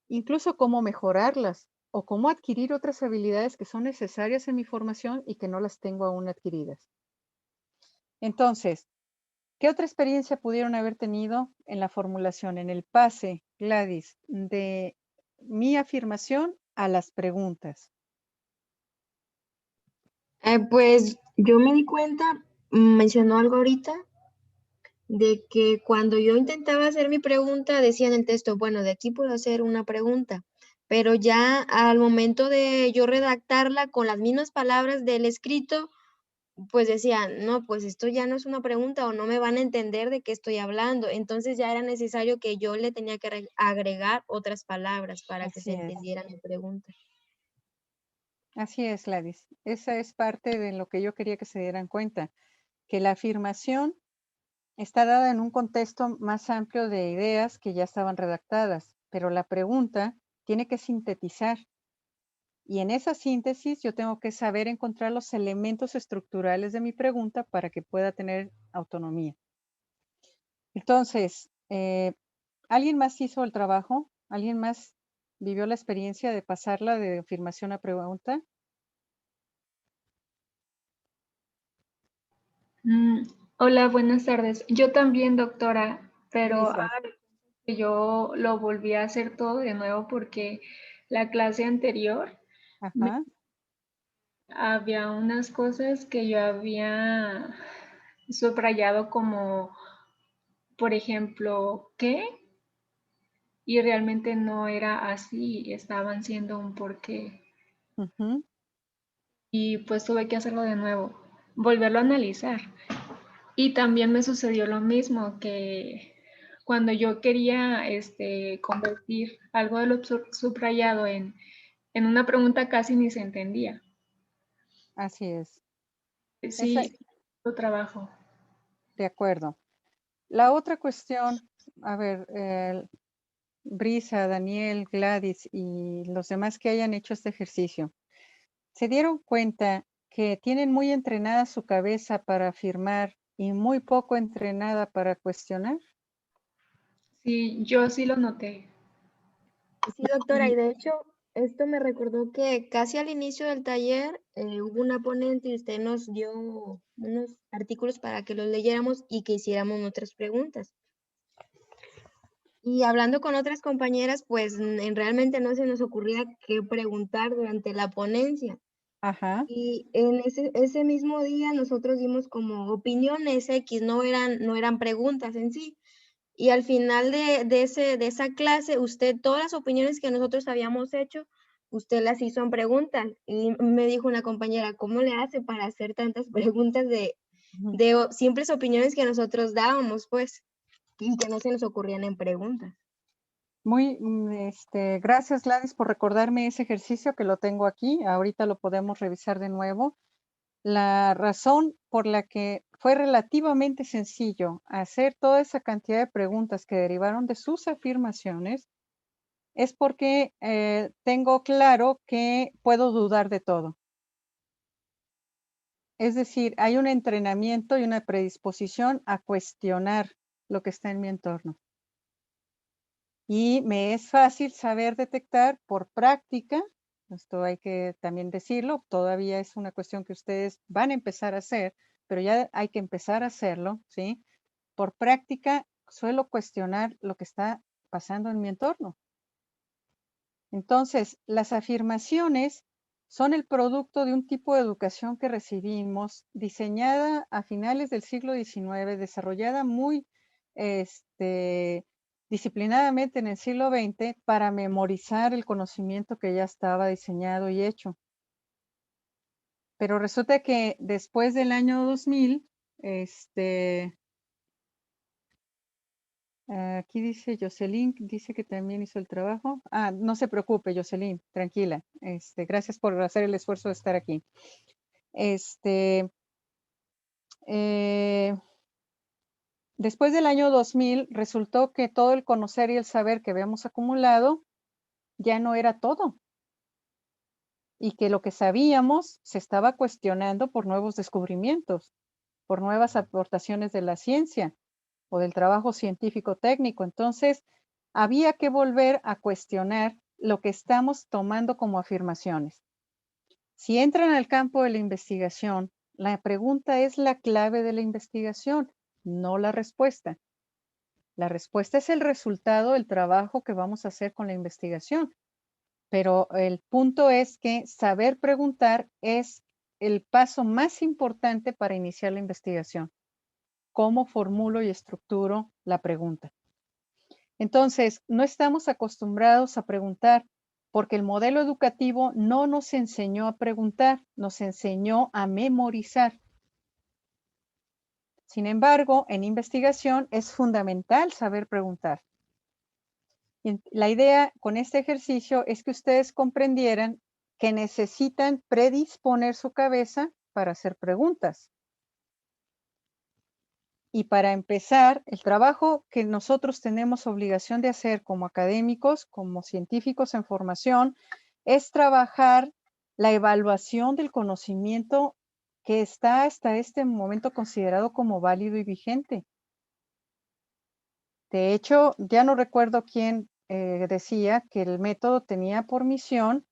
Incluso cómo mejorarlas o cómo adquirir otras habilidades que son necesarias en mi formación y que no las tengo aún adquiridas. Entonces, ¿qué otra experiencia pudieron haber tenido en la formulación, en el pase, Gladys, de mi afirmación a las preguntas? Pues yo me di cuenta, mencionó algo ahorita, de que cuando yo intentaba hacer mi pregunta, decía en el texto, bueno, de aquí puedo hacer una pregunta, pero ya al momento de yo redactarla con las mismas palabras del escrito, pues decía, no, pues esto ya no es una pregunta o no me van a entender de qué estoy hablando. Entonces ya era necesario que yo le tenía que agregar otras palabras para que se Así es. entendiera mi pregunta. Así es, Gladys. Esa es parte de lo que yo quería que se dieran cuenta, que la afirmación está dada en un contexto más amplio de ideas que ya estaban redactadas, pero la pregunta tiene que sintetizar. Y en esa síntesis yo tengo que saber encontrar los elementos estructurales de mi pregunta para que pueda tener autonomía. Entonces, ¿alguien más hizo el trabajo? ¿Alguien más vivió la experiencia de pasarla de afirmación a pregunta? Hola, buenas tardes. Yo también, doctora, pero Lisa. yo lo volví a hacer todo de nuevo porque la clase anterior Ajá. había unas cosas que yo había subrayado como, por ejemplo, ¿qué? Y realmente no era así, estaban siendo un porqué. Ujú. Y pues tuve que hacerlo de nuevo, volverlo a analizar. Y también me sucedió lo mismo, que cuando yo quería convertir algo de lo subrayado en una pregunta casi ni se entendía. Así es. Sí, tu trabajo. De acuerdo. La otra cuestión, a ver, Brisa, Daniel, Gladys y los demás que hayan hecho este ejercicio, ¿se dieron cuenta que tienen muy entrenada su cabeza para afirmar y muy poco entrenada para cuestionar? Sí, yo sí lo noté. Sí, doctora, y de hecho, esto me recordó que casi al inicio del taller hubo una ponente y usted nos dio unos artículos para que los leyéramos y que hiciéramos otras preguntas. Y hablando con otras compañeras, pues realmente no se nos ocurría qué preguntar durante la ponencia. Ajá. Y en ese mismo día nosotros dimos como opiniones X, no eran preguntas en sí. Y al final de esa clase, usted, todas las opiniones que nosotros habíamos hecho, usted las hizo en preguntas. Y me dijo una compañera, ¿cómo le hace para hacer tantas preguntas de simples opiniones que nosotros dábamos, pues, y que no se nos ocurrían en preguntas? Muy, gracias Gladys por recordarme ese ejercicio que lo tengo aquí. Ahorita lo podemos revisar de nuevo. La razón por la que fue relativamente sencillo hacer toda esa cantidad de preguntas que derivaron de sus afirmaciones, es porque tengo claro que puedo dudar de todo. Es decir, hay un entrenamiento y una predisposición a cuestionar lo que está en mi entorno. Y me es fácil saber detectar por práctica, esto hay que también decirlo, todavía es una cuestión que ustedes van a empezar a hacer, pero ya hay que empezar a hacerlo, ¿sí? Por práctica suelo cuestionar lo que está pasando en mi entorno. Entonces, las afirmaciones son el producto de un tipo de educación que recibimos, diseñada a finales del siglo XIX, desarrollada muy disciplinadamente en el siglo XX para memorizar el conocimiento que ya estaba diseñado y hecho. Pero resulta que después del año 2000, aquí dice Jocelyn, dice que también hizo el trabajo. Ah, no se preocupe, Jocelyn, tranquila. Gracias por hacer el esfuerzo de estar aquí. Después del año 2000, resultó que todo el conocer y el saber que habíamos acumulado ya no era todo. Y que lo que sabíamos se estaba cuestionando por nuevos descubrimientos, por nuevas aportaciones de la ciencia o del trabajo científico técnico. Entonces, había que volver a cuestionar lo que estamos tomando como afirmaciones. Si entran al campo de la investigación, la pregunta es la clave de la investigación, no la respuesta. La respuesta es el resultado del trabajo que vamos a hacer con la investigación. Pero el punto es que saber preguntar es el paso más importante para iniciar la investigación. ¿Cómo formulo y estructuro la pregunta? Entonces, no estamos acostumbrados a preguntar porque el modelo educativo no nos enseñó a preguntar, nos enseñó a memorizar. Sin embargo, en investigación es fundamental saber preguntar. Y la idea con este ejercicio es que ustedes comprendieran que necesitan predisponer su cabeza para hacer preguntas. Y para empezar, el trabajo que nosotros tenemos obligación de hacer como académicos, como científicos en formación, es trabajar la evaluación del conocimiento que está hasta este momento considerado como válido y vigente. De hecho, ya no recuerdo quién decía que el método tenía por misión,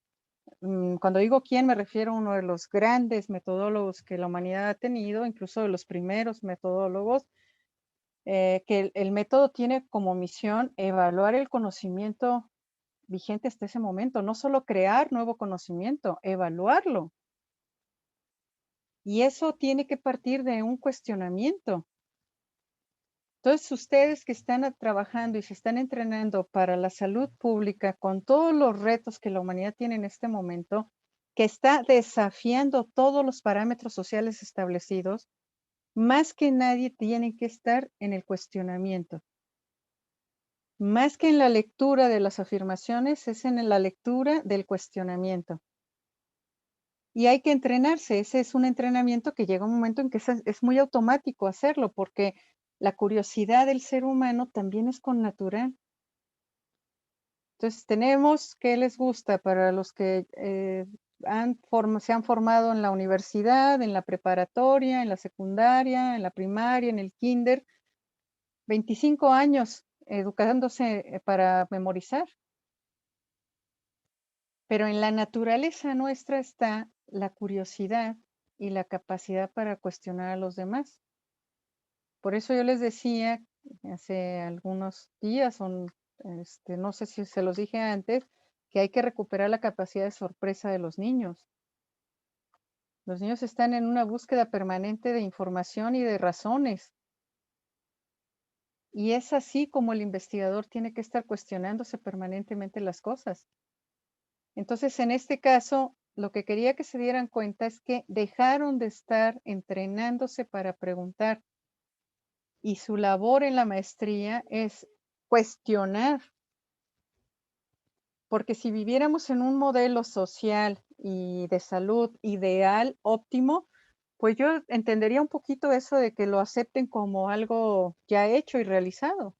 cuando digo quién me refiero a uno de los grandes metodólogos que la humanidad ha tenido, incluso de los primeros metodólogos, que el método tiene como misión evaluar el conocimiento vigente hasta ese momento, no solo crear nuevo conocimiento, evaluarlo. Y eso tiene que partir de un cuestionamiento. Entonces, ustedes que están trabajando y se están entrenando para la salud pública con todos los retos que la humanidad tiene en este momento, que está desafiando todos los parámetros sociales establecidos, más que nadie tienen que estar en el cuestionamiento. Más que en la lectura de las afirmaciones, es en la lectura del cuestionamiento. Y hay que entrenarse. Ese es un entrenamiento que llega un momento en que es muy automático hacerlo, porque la curiosidad del ser humano también es connatural. Entonces, tenemos qué les gusta para los que se han formado en la universidad, en la preparatoria, en la secundaria, en la primaria, en el kinder, 25 años educándose para memorizar. Pero en la naturaleza nuestra está la curiosidad y la capacidad para cuestionar a los demás. Por eso yo les decía hace algunos días, no sé si se los dije antes, que hay que recuperar la capacidad de sorpresa de los niños. Los niños están en una búsqueda permanente de información y de razones. Y es así como el investigador tiene que estar cuestionándose permanentemente las cosas. Entonces, en este caso, lo que quería que se dieran cuenta es que dejaron de estar entrenándose para preguntar. Y su labor en la maestría es cuestionar. Porque si viviéramos en un modelo social y de salud ideal, óptimo, Pues yo entendería un poquito eso de que lo acepten como algo ya hecho y realizado.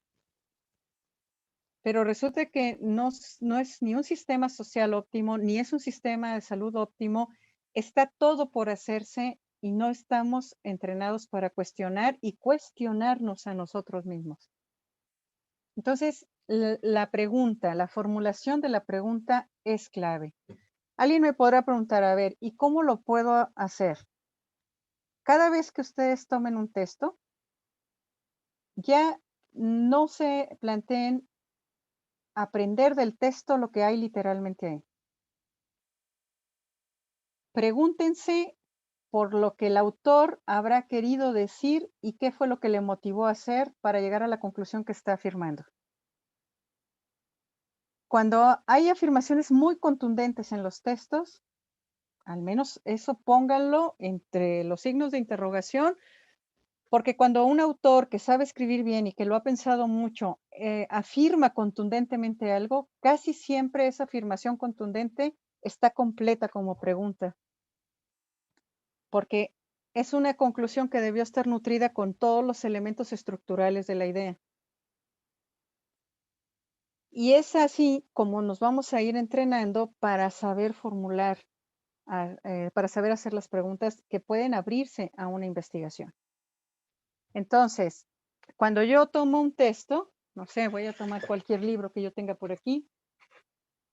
Pero resulta que no es ni un sistema social óptimo, ni es un sistema de salud óptimo. Está todo por hacerse y no estamos entrenados para cuestionar y cuestionarnos a nosotros mismos. Entonces, la pregunta, la formulación de la pregunta es clave. Alguien me podrá preguntar, a ver, ¿y cómo lo puedo hacer? Cada vez que ustedes tomen un texto, ya no se planteen aprender del texto lo que hay literalmente ahí. Pregúntense por lo que el autor habrá querido decir y qué fue lo que le motivó a hacer para llegar a la conclusión que está afirmando. Cuando hay afirmaciones muy contundentes en los textos, al menos eso pónganlo entre los signos de interrogación, porque cuando un autor que sabe escribir bien y que lo ha pensado mucho afirma contundentemente algo, casi siempre esa afirmación contundente está completa como pregunta, porque es una conclusión que debió estar nutrida con todos los elementos estructurales de la idea. Y es así como nos vamos a ir entrenando para saber formular, para saber hacer las preguntas que pueden abrirse a una investigación. Entonces, cuando yo tomo un texto, no sé, voy a tomar cualquier libro que yo tenga por aquí.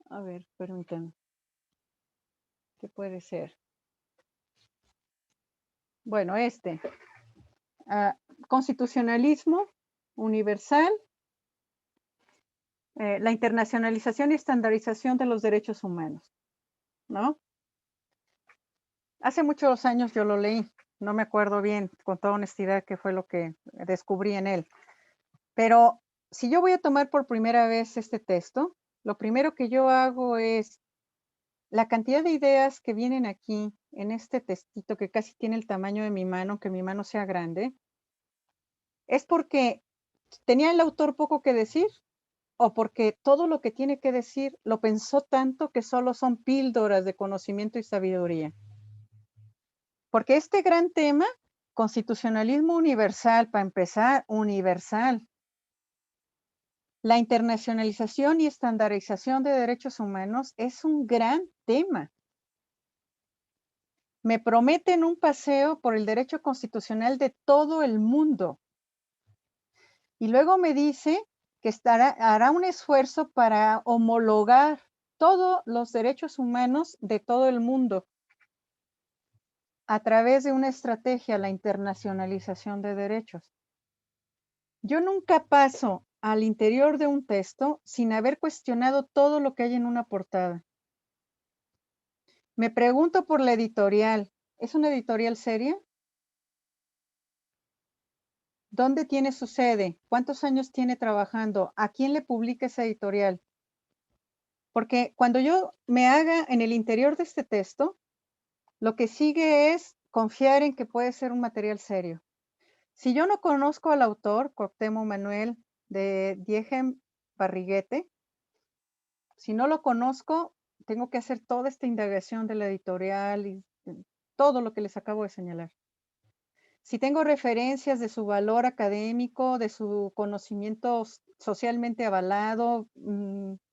A ver, permítanme. ¿Qué puede ser? Bueno, constitucionalismo universal, la internacionalización y estandarización de los derechos humanos, ¿no? Hace muchos años yo lo leí, no me acuerdo bien, con toda honestidad, qué fue lo que descubrí en él. Pero si yo voy a tomar por primera vez este texto, lo primero que yo hago es la cantidad de ideas que vienen aquí en este textito que casi tiene el tamaño de mi mano, que mi mano sea grande, es porque tenía el autor poco que decir o porque todo lo que tiene que decir lo pensó tanto que solo son píldoras de conocimiento y sabiduría. Porque este gran tema, constitucionalismo universal, para empezar, universal. La internacionalización y estandarización de derechos humanos es un gran tema. Me prometen un paseo por el derecho constitucional de todo el mundo. Y luego me dice que hará un esfuerzo para homologar todos los derechos humanos de todo el mundo a través de una estrategia, la internacionalización de derechos. Yo nunca paso al interior de un texto sin haber cuestionado todo lo que hay en una portada. Me pregunto por la editorial. ¿Es una editorial seria? ¿Dónde tiene su sede? ¿Cuántos años tiene trabajando? ¿A quién le publica esa editorial? Porque cuando yo me haga en el interior de este texto, lo que sigue es confiar en que puede ser un material serio. Si yo no conozco al autor, Cuauhtémoc Manuel de Diegem Barriguete, si no lo conozco, tengo que hacer toda esta indagación de la editorial y todo lo que les acabo de señalar. Si tengo referencias de su valor académico, de su conocimiento socialmente avalado,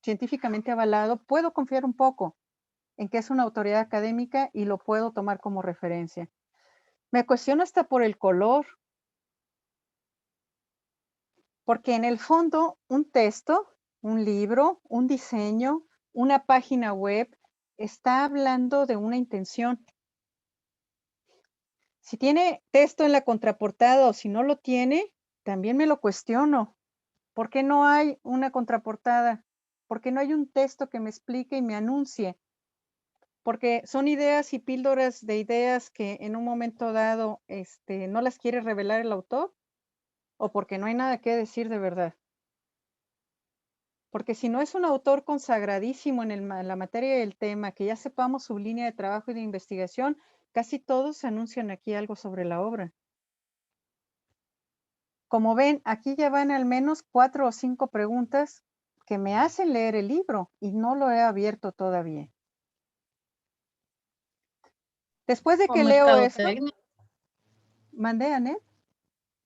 científicamente avalado, puedo confiar un poco en que es una autoridad académica y lo puedo tomar como referencia. Me cuestiono hasta por el color, porque en el fondo un texto, un libro, un diseño, una página web, está hablando de una intención. Si tiene texto en la contraportada o si no lo tiene, también me lo cuestiono. ¿Por qué no hay una contraportada? ¿Por qué no hay un texto que me explique y me anuncie? Porque son ideas y píldoras de ideas que en un momento dado no las quiere revelar el autor o porque no hay nada que decir de verdad. Porque si no es un autor consagradísimo en la materia del tema, que ya sepamos su línea de trabajo y de investigación, casi todos anuncian aquí algo sobre la obra. Como ven, aquí ya van al menos 4 o 5 preguntas que me hacen leer el libro y no lo he abierto todavía. Después de O que leo eso, mercadotecnia. ¿Mandé, Anet?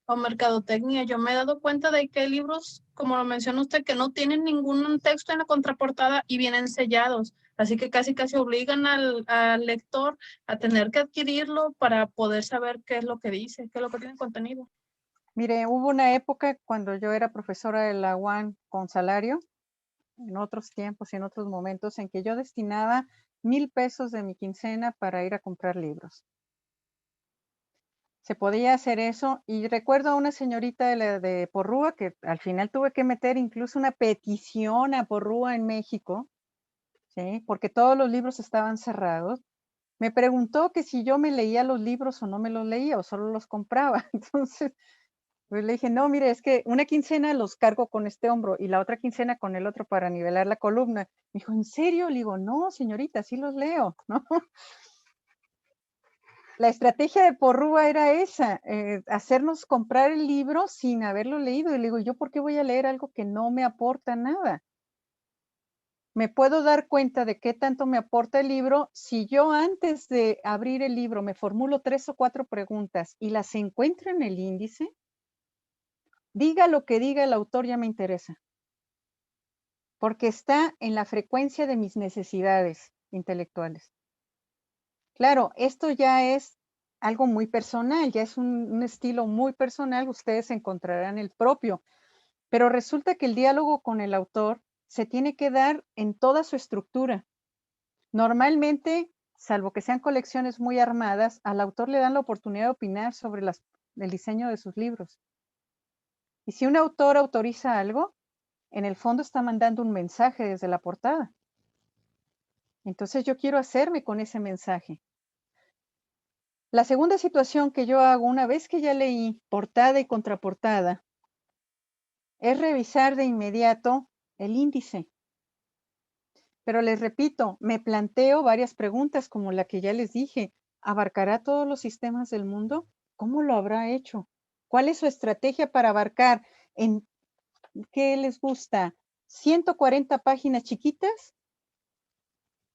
O mercadotecnia. Yo me he dado cuenta de que hay libros, como lo menciona usted, que no tienen ningún texto en la contraportada y vienen sellados. Así que casi obligan al lector a tener que adquirirlo para poder saber qué es lo que dice, qué es lo que tiene contenido. Mire, hubo una época cuando yo era profesora de la UAN con salario, en otros tiempos y en otros momentos, en que yo destinaba 1,000 pesos de mi quincena para ir a comprar libros. Se podía hacer eso, y recuerdo a una señorita de Porrúa que al final tuve que meter incluso una petición a Porrúa en México, ¿sí? Porque todos los libros estaban cerrados. Me preguntó que si yo me leía los libros o no me los leía o solo los compraba. Entonces, pues le dije, no, mire, es que una quincena los cargo con este hombro y la otra quincena con el otro para nivelar la columna. Me dijo, ¿en serio? Le digo, no, señorita, sí los leo, ¿no? La estrategia de Porrúa era esa, hacernos comprar el libro sin haberlo leído. Y le digo, ¿yo por qué voy a leer algo que no me aporta nada? Me puedo dar cuenta de qué tanto me aporta el libro si yo antes de abrir el libro me formulo 3 o 4 preguntas y las encuentro en el índice. Diga lo que diga el autor, ya me interesa. Porque está en la frecuencia de mis necesidades intelectuales. Claro, esto ya es algo muy personal, ya es un estilo muy personal, ustedes encontrarán el propio, pero resulta que el diálogo con el autor se tiene que dar en toda su estructura. Normalmente, salvo que sean colecciones muy armadas, al autor le dan la oportunidad de opinar sobre el diseño de sus libros. Y si un autor autoriza algo, en el fondo está mandando un mensaje desde la portada. Entonces yo quiero hacerme con ese mensaje. La segunda situación que yo hago una vez que ya leí portada y contraportada es revisar de inmediato el índice. Pero les repito, me planteo varias preguntas como la que ya les dije. ¿Abarcará todos los sistemas del mundo? ¿Cómo lo habrá hecho? ¿Cuál es su estrategia para abarcar en qué les gusta? ¿140 páginas chiquitas?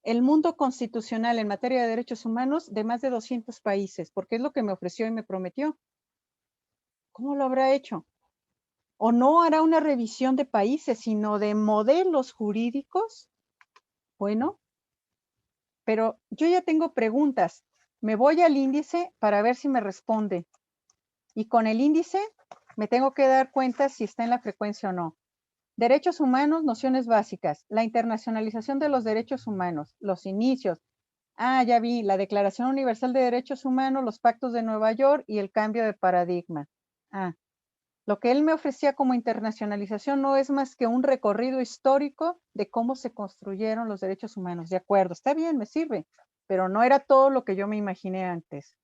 El mundo constitucional en materia de derechos humanos de más de 200 países, porque es lo que me ofreció y me prometió. ¿Cómo lo habrá hecho? O no hará una revisión de países, sino de modelos jurídicos. Bueno, pero yo ya tengo preguntas. Me voy al índice para ver si me responde. Y con el índice me tengo que dar cuenta si está en la frecuencia o no. Derechos humanos, nociones básicas. La internacionalización de los derechos humanos, los inicios. Ah, ya vi, la Declaración Universal de Derechos Humanos, los pactos de Nueva York y el cambio de paradigma. Ah, lo que él me ofrecía como internacionalización no es más que un recorrido histórico de cómo se construyeron los derechos humanos. De acuerdo, está bien, me sirve, pero no era todo lo que yo me imaginé antes.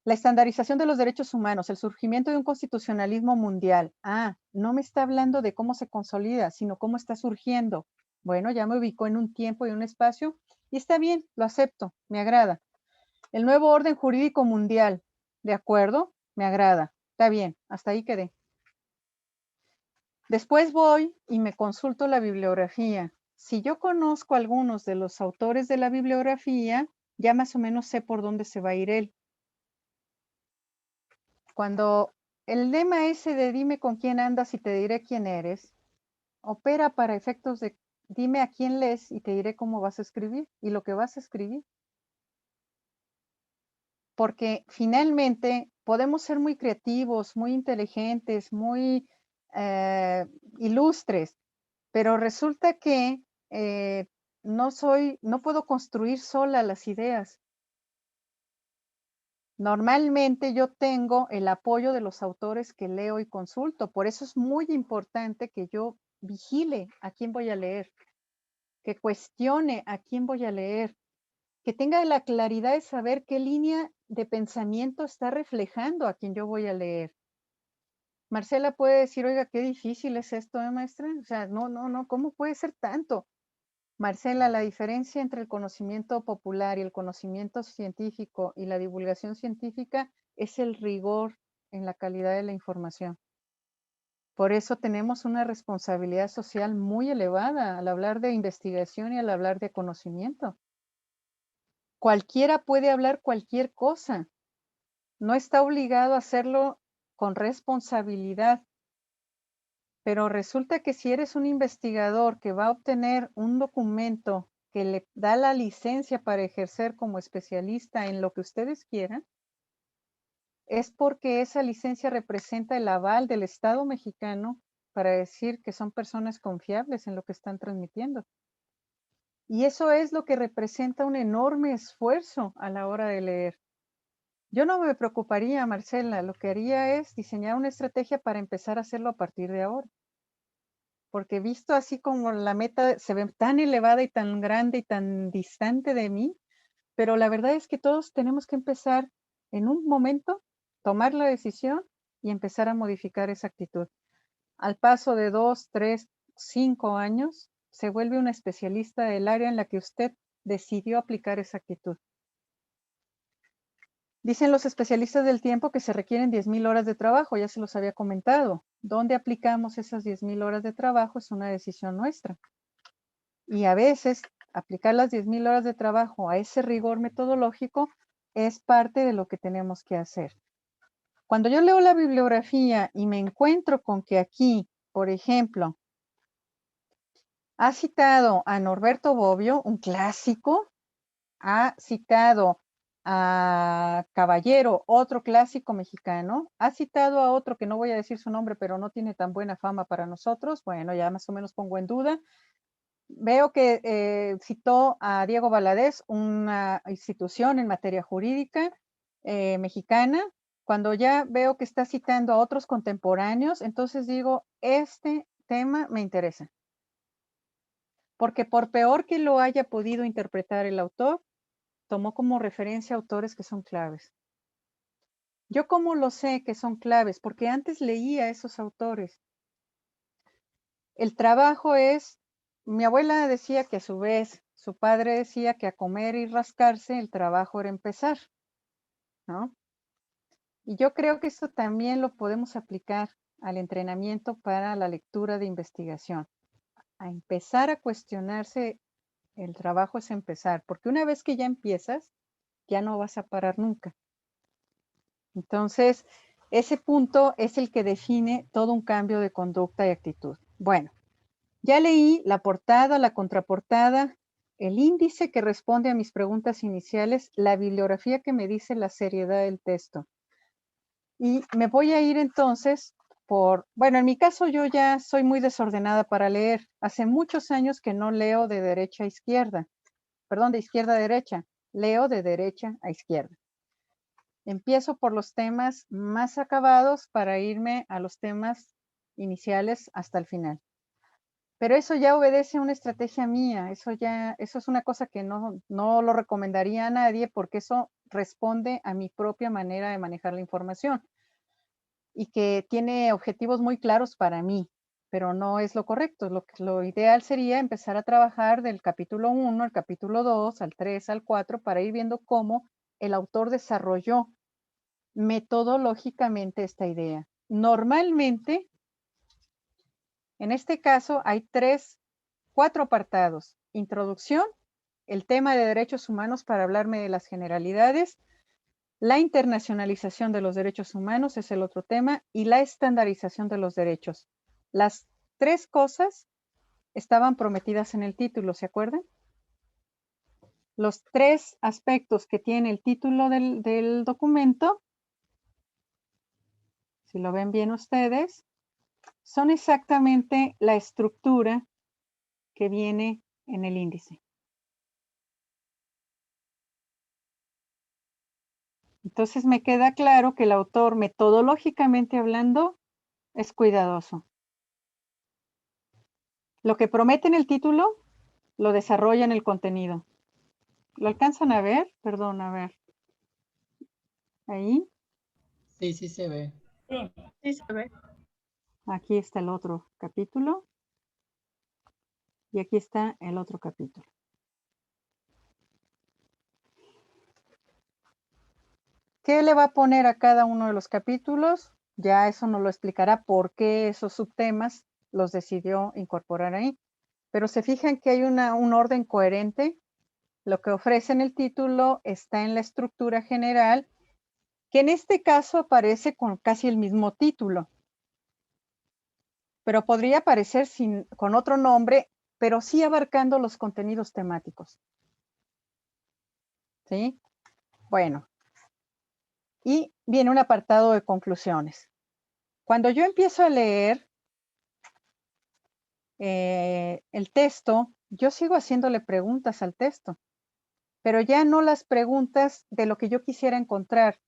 La estandarización de los derechos humanos, el surgimiento de un constitucionalismo mundial. Ah, no me está hablando de cómo se consolida, sino cómo está surgiendo. Bueno, ya me ubicó en un tiempo y un espacio y está bien, lo acepto, me agrada. El nuevo orden jurídico mundial, ¿de acuerdo? Me agrada. Está bien, hasta ahí quedé. Después voy y me consulto la bibliografía. Si yo conozco algunos de los autores de la bibliografía, ya más o menos sé por dónde se va a ir él. Cuando el lema ese de dime con quién andas y te diré quién eres, opera para efectos de dime a quién lees y te diré cómo vas a escribir y lo que vas a escribir. Porque finalmente podemos ser muy creativos, muy inteligentes, muy ilustres, pero resulta que no puedo construir sola las ideas. Normalmente yo tengo el apoyo de los autores que leo y consulto, por eso es muy importante que yo vigile a quién voy a leer, que cuestione a quién voy a leer, que tenga la claridad de saber qué línea de pensamiento está reflejando a quien yo voy a leer. Marcela puede decir, oiga, qué difícil es esto, maestra? O sea, no, ¿cómo puede ser tanto? Marcela, la diferencia entre el conocimiento popular y el conocimiento científico y la divulgación científica es el rigor en la calidad de la información. Por eso tenemos una responsabilidad social muy elevada al hablar de investigación y al hablar de conocimiento. Cualquiera puede hablar cualquier cosa. no está obligado a hacerlo con responsabilidad. Pero resulta que si eres un investigador que va a obtener un documento que le da la licencia para ejercer como especialista en lo que ustedes quieran, es porque esa licencia representa el aval del Estado mexicano para decir que son personas confiables en lo que están transmitiendo. Y eso es lo que representa un enorme esfuerzo a la hora de leer. Yo no me preocuparía, Marcela, lo que haría es diseñar una estrategia para empezar a hacerlo a partir de ahora. Porque visto así como la meta se ve tan elevada y tan grande y tan distante de mí, pero la verdad es que todos tenemos que empezar en un momento, tomar la decisión y empezar a modificar esa actitud. Al paso de 2, 3, 5 años, se vuelve una especialista del área en la que usted decidió aplicar esa actitud. Dicen los especialistas del tiempo que se requieren 10,000 horas de trabajo, ya se los había comentado. ¿Dónde aplicamos esas 10,000 horas de trabajo? Es una decisión nuestra. Y a veces aplicar las 10,000 horas de trabajo a ese rigor metodológico es parte de lo que tenemos que hacer. Cuando yo leo la bibliografía y me encuentro con que aquí, por ejemplo, ha citado a Norberto Bobbio, un clásico, ha citado a Caballero, otro clásico mexicano, ha citado a otro que no voy a decir su nombre, pero no tiene tan buena fama para nosotros, bueno, ya más o menos pongo en duda. Veo que citó a Diego Valadez, una institución en materia jurídica mexicana. Cuando ya veo que está citando a otros contemporáneos, entonces digo, este tema me interesa. Porque por peor que lo haya podido interpretar el autor, tomó como referencia autores que son claves. ¿Yo cómo lo sé que son claves? Porque antes leía a esos autores. El trabajo es, mi abuela decía que a su vez, su padre decía que a comer y rascarse el trabajo era empezar, ¿no? Y yo creo que esto también lo podemos aplicar al entrenamiento para la lectura de investigación. A empezar a cuestionarse, el trabajo es empezar, porque una vez que ya empiezas, ya no vas a parar nunca. Entonces, ese punto es el que define todo un cambio de conducta y actitud. Bueno, ya leí la portada, la contraportada, el índice que responde a mis preguntas iniciales, la bibliografía que me dice la seriedad del texto. Y me voy a ir entonces bueno, en mi caso yo ya soy muy desordenada para leer. Hace muchos años que no leo de derecha a izquierda, perdón, de izquierda a derecha, leo de derecha a izquierda. Empiezo por los temas más acabados para irme a los temas iniciales hasta el final. Pero eso ya obedece a una estrategia mía, eso es una cosa que no lo recomendaría a nadie porque eso responde a mi propia manera de manejar la información y que tiene objetivos muy claros para mí, pero no es lo correcto. Lo ideal sería empezar a trabajar del capítulo 1 al capítulo 2, al 3, al 4, para ir viendo cómo el autor desarrolló metodológicamente esta idea. Normalmente, en este caso, hay 4 apartados. Introducción, el tema de derechos humanos para hablarme de las generalidades, la internacionalización de los derechos humanos es el otro tema y la estandarización de los derechos. Las 3 cosas estaban prometidas en el título, ¿se acuerdan? Los 3 aspectos que tiene el título del documento, si lo ven bien ustedes, son exactamente la estructura que viene en el índice. Entonces me queda claro que el autor, metodológicamente hablando, es cuidadoso. Lo que promete en el título, lo desarrolla en el contenido. ¿Lo alcanzan a ver? Perdón, a ver. Ahí. Sí, sí se ve. Sí. Sí, se ve. Aquí está el otro capítulo. Y aquí está el otro capítulo. ¿Qué le va a poner a cada uno de los capítulos? Ya eso nos lo explicará por qué esos subtemas los decidió incorporar ahí. Pero se fijan que hay un orden coherente. Lo que ofrece en el título está en la estructura general que en este caso aparece con casi el mismo título, pero podría aparecer con otro nombre, pero sí abarcando los contenidos temáticos. ¿Sí? Bueno, y viene un apartado de conclusiones. Cuando yo empiezo a leer el texto, yo sigo haciéndole preguntas al texto, pero ya no las preguntas de lo que yo quisiera encontrar,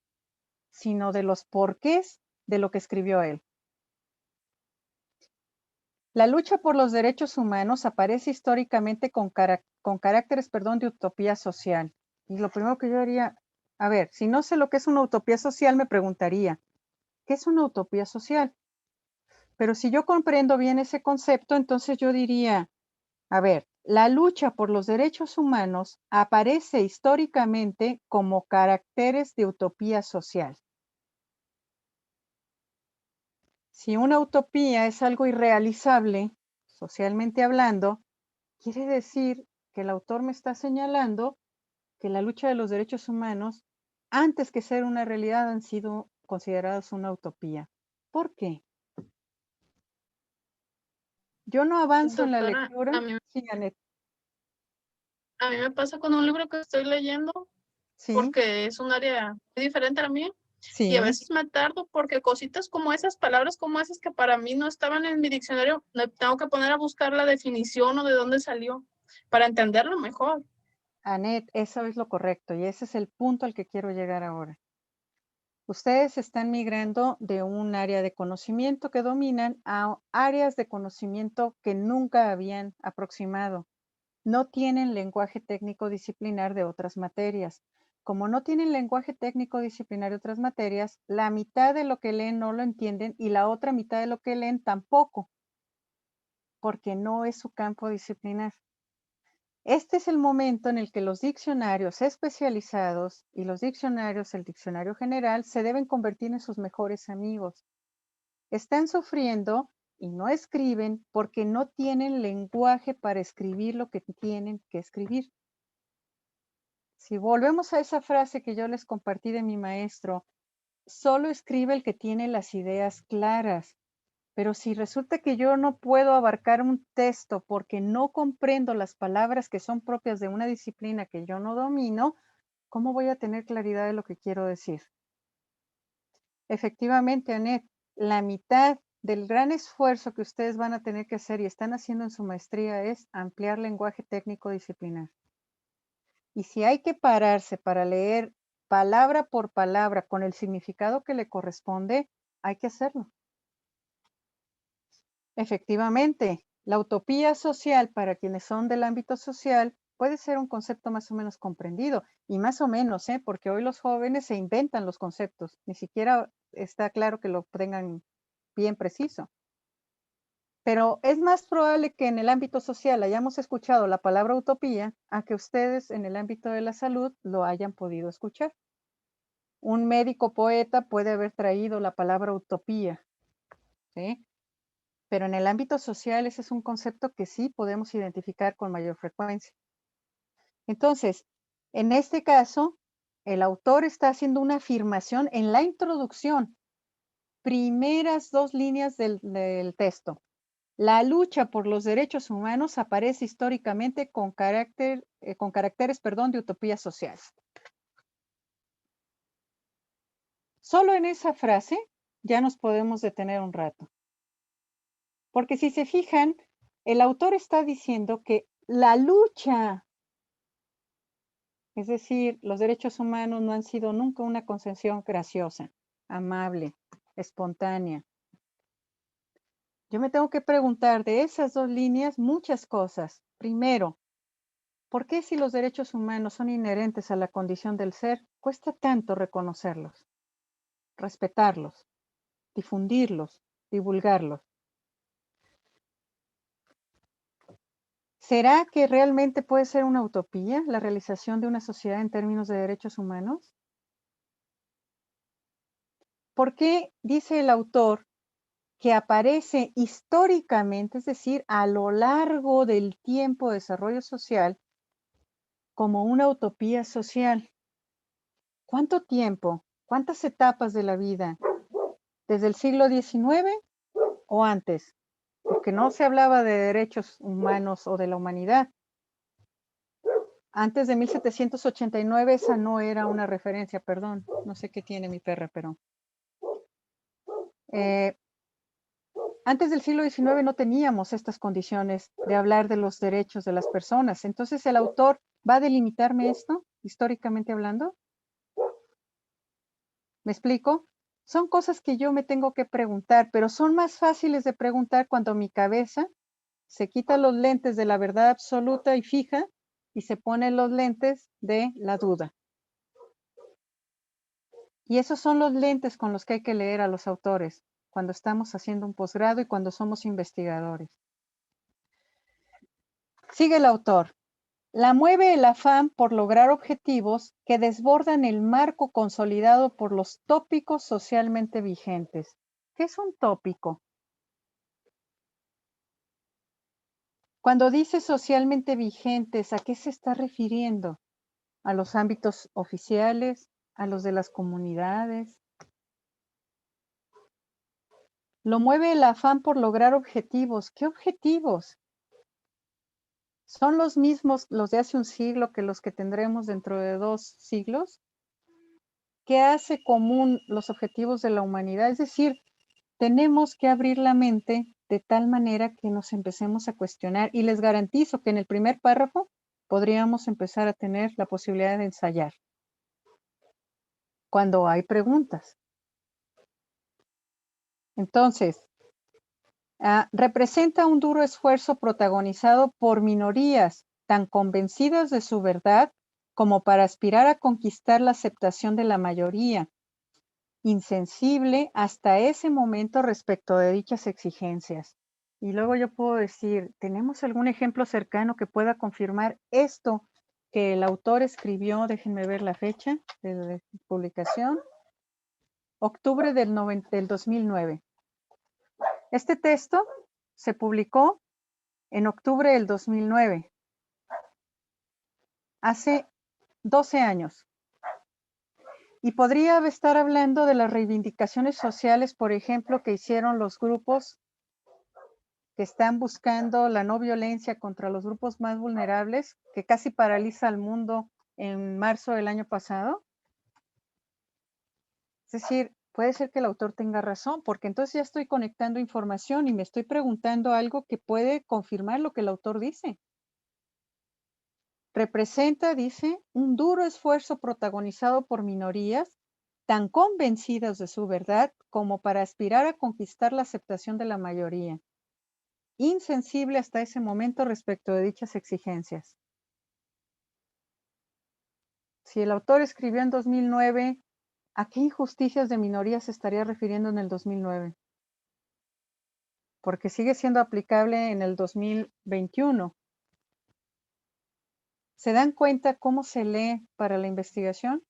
sino de los porqués de lo que escribió él. La lucha por los derechos humanos aparece históricamente con caracteres, de utopía social. Y lo primero que yo haría, a ver, si no sé lo que es una utopía social, me preguntaría, ¿qué es una utopía social? Pero si yo comprendo bien ese concepto, entonces yo diría, a ver, la lucha por los derechos humanos aparece históricamente como caracteres de utopía social. Si una utopía es algo irrealizable, socialmente hablando, quiere decir que el autor me está señalando que la lucha de los derechos humanos, antes que ser una realidad, han sido considerados una utopía. ¿Por qué? Yo no avanzo en la Doctora, lectura. Sí, Anet. a mí me pasa con un libro que estoy leyendo Sí, porque es un área muy diferente a la mía. Y a sí. veces me tardo porque cositas como esas, palabras como esas que para mí no estaban en mi diccionario, me tengo que poner a buscar la definición o de dónde salió para entenderlo mejor. Anet, eso es lo correcto y ese es el punto al que quiero llegar ahora. Ustedes están migrando de un área de conocimiento que dominan a áreas de conocimiento que nunca habían aproximado. No tienen lenguaje técnico disciplinar de otras materias. Como no tienen lenguaje técnico disciplinar de otras materias, la mitad de lo que leen no lo entienden y la otra mitad de lo que leen tampoco, porque no es su campo disciplinar. Este es el momento en el que los diccionarios especializados y los diccionarios, el diccionario general, se deben convertir en sus mejores amigos. Están sufriendo y no escriben porque no tienen lenguaje para escribir lo que tienen que escribir. Si volvemos a esa frase que yo les compartí de mi maestro, solo escribe el que tiene las ideas claras. Pero si resulta que yo no puedo abarcar un texto porque no comprendo las palabras que son propias de una disciplina que yo no domino, ¿cómo voy a tener claridad de lo que quiero decir? Efectivamente, Anet, la mitad del gran esfuerzo que ustedes van a tener que hacer y están haciendo en su maestría es ampliar lenguaje técnico disciplinar. Y si hay que pararse para leer palabra por palabra con el significado que le corresponde, hay que hacerlo. Efectivamente, la utopía social para quienes son del ámbito social puede ser un concepto más o menos comprendido, y más o menos, porque hoy los jóvenes se inventan los conceptos, ni siquiera está claro que lo tengan bien preciso. Pero es más probable que en el ámbito social hayamos escuchado la palabra utopía a que ustedes en el ámbito de la salud lo hayan podido escuchar. Un médico poeta puede haber traído la palabra utopía, ¿sí? Pero en el ámbito social ese es un concepto que sí podemos identificar con mayor frecuencia. Entonces, en este caso, el autor está haciendo una afirmación en la introducción, primeras dos líneas del texto. La lucha por los derechos humanos aparece históricamente con caracteres, de utopía social. Solo en esa frase ya nos podemos detener un rato. Porque si se fijan, el autor está diciendo que la lucha, es decir, los derechos humanos no han sido nunca una concepción graciosa, amable, espontánea. Yo me tengo que preguntar de esas dos líneas muchas cosas. Primero, ¿por qué si los derechos humanos son inherentes a la condición del ser, cuesta tanto reconocerlos, respetarlos, difundirlos, divulgarlos? ¿Será que realmente puede ser una utopía la realización de una sociedad en términos de derechos humanos? ¿Por qué dice el autor que aparece históricamente, es decir, a lo largo del tiempo de desarrollo social, como una utopía social? ¿Cuánto tiempo? ¿Cuántas etapas de la vida? ¿Desde el siglo XIX o antes? Porque no se hablaba de derechos humanos o de la humanidad. Antes de 1789 esa no era una referencia, perdón. No sé qué tiene mi perra, pero... antes del siglo XIX no teníamos estas condiciones de hablar de los derechos de las personas. Entonces, ¿el autor va a delimitarme esto, históricamente hablando? ¿Me explico? Son cosas que yo me tengo que preguntar, pero son más fáciles de preguntar cuando mi cabeza se quita los lentes de la verdad absoluta y fija y se pone los lentes de la duda. Y esos son los lentes con los que hay que leer a los autores cuando estamos haciendo un posgrado y cuando somos investigadores. Sigue el autor. La mueve el afán por lograr objetivos que desbordan el marco consolidado por los tópicos socialmente vigentes. ¿Qué es un tópico? Cuando dice socialmente vigentes, ¿a qué se está refiriendo? ¿A los ámbitos oficiales? ¿A los de las comunidades? Lo mueve el afán por lograr objetivos. ¿Qué objetivos? ¿Son los mismos los de hace un siglo que los que tendremos dentro de 2 siglos? ¿Qué hace común los objetivos de la humanidad? Es decir, tenemos que abrir la mente de tal manera que nos empecemos a cuestionar y les garantizo que en el primer párrafo podríamos empezar a tener la posibilidad de ensayar cuando hay preguntas. Entonces, representa un duro esfuerzo protagonizado por minorías tan convencidas de su verdad como para aspirar a conquistar la aceptación de la mayoría, insensible hasta ese momento respecto de dichas exigencias. Y luego yo puedo decir, ¿tenemos algún ejemplo cercano que pueda confirmar esto que el autor escribió? Déjenme ver la fecha de publicación. Octubre del 2009. Este texto se publicó en octubre del 2009, hace 12 años. Y podría estar hablando de las reivindicaciones sociales, por ejemplo, que hicieron los grupos que están buscando la no violencia contra los grupos más vulnerables, que casi paraliza al mundo en marzo del año pasado. Es decir, puede ser que el autor tenga razón, porque entonces ya estoy conectando información y me estoy preguntando algo que puede confirmar lo que el autor dice. Representa, dice, un duro esfuerzo protagonizado por minorías tan convencidas de su verdad como para aspirar a conquistar la aceptación de la mayoría, insensible hasta ese momento respecto de dichas exigencias. Si el autor escribió en 2009, ¿a qué injusticias de minorías se estaría refiriendo en el 2009? Porque sigue siendo aplicable en el 2021. ¿Se dan cuenta cómo se lee para la investigación?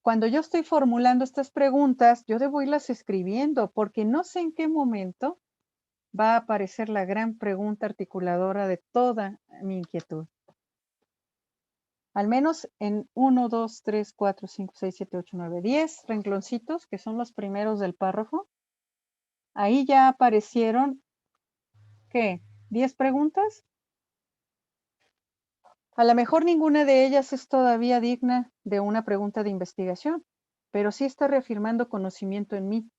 Cuando yo estoy formulando estas preguntas, yo debo irlas escribiendo porque no sé en qué momento va a aparecer la gran pregunta articuladora de toda mi inquietud. Al menos en 1, 2, 3, 4, 5, 6, 7, 8, 9, 10 rengloncitos, que son los primeros del párrafo. Ahí ya aparecieron, ¿qué? ¿10 preguntas? A lo mejor ninguna de ellas es todavía digna de una pregunta de investigación, pero sí está reafirmando conocimiento en mí.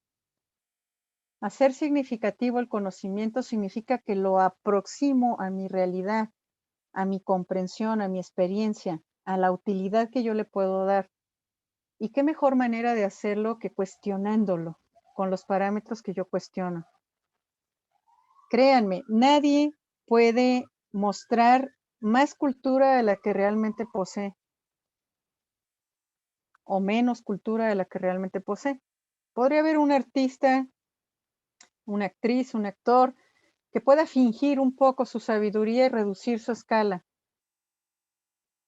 Hacer significativo el conocimiento significa que lo aproximo a mi realidad, a mi comprensión, a mi experiencia, a la utilidad que yo le puedo dar. ¿Y qué mejor manera de hacerlo que cuestionándolo con los parámetros que yo cuestiono? Créanme, nadie puede mostrar más cultura de la que realmente posee o menos cultura de la que realmente posee. Podría haber un artista, una actriz, un actor que pueda fingir un poco su sabiduría y reducir su escala,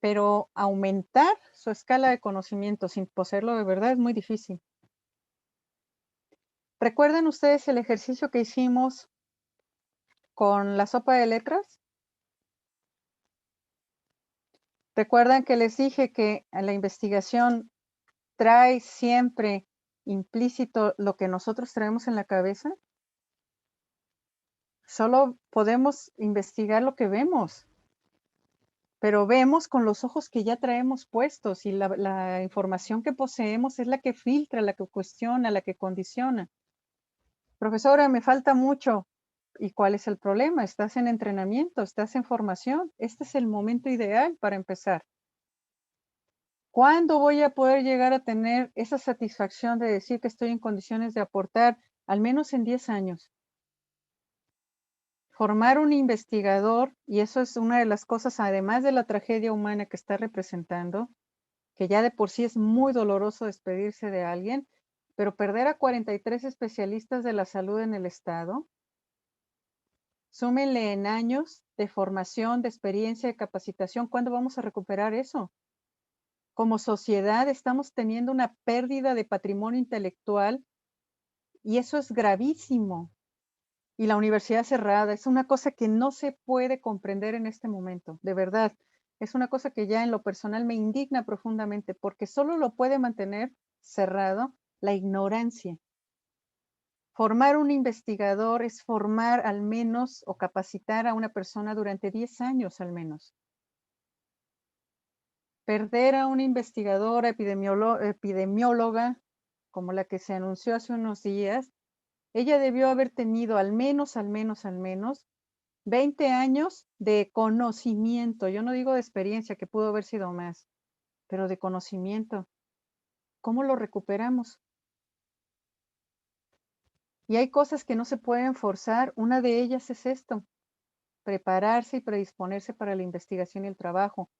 pero aumentar su escala de conocimiento sin poseerlo de verdad es muy difícil. ¿Recuerdan ustedes el ejercicio que hicimos con la sopa de letras? ¿Recuerdan que les dije que en la investigación trae siempre implícito lo que nosotros traemos en la cabeza, solo podemos investigar lo que vemos, pero vemos con los ojos que ya traemos puestos y la información que poseemos es la que filtra, la que cuestiona, la que condiciona. Profesora, me falta mucho. ¿Y cuál es el problema? Estás en entrenamiento, estás en formación. Este es el momento ideal para empezar. ¿Cuándo voy a poder llegar a tener esa satisfacción de decir que estoy en condiciones de aportar al menos en 10 años? Formar un investigador, y eso es una de las cosas, además de la tragedia humana que está representando, que ya de por sí es muy doloroso despedirse de alguien, pero perder a 43 especialistas de la salud en el estado, súmenle en años de formación, de experiencia, de capacitación, ¿cuándo vamos a recuperar eso? Como sociedad estamos teniendo una pérdida de patrimonio intelectual y eso es gravísimo. Y la universidad cerrada es una cosa que no se puede comprender en este momento, de verdad. Es una cosa que ya en lo personal me indigna profundamente porque solo lo puede mantener cerrado la ignorancia. Formar un investigador es formar al menos o capacitar a una persona durante 10 años al menos. Perder a una investigadora epidemióloga como la que se anunció hace unos días, ella debió haber tenido al menos 20 años de conocimiento. Yo no digo de experiencia, que pudo haber sido más, pero de conocimiento. ¿Cómo lo recuperamos? Y hay cosas que no se pueden forzar. Una de ellas es esto, prepararse y predisponerse para la investigación y el trabajo.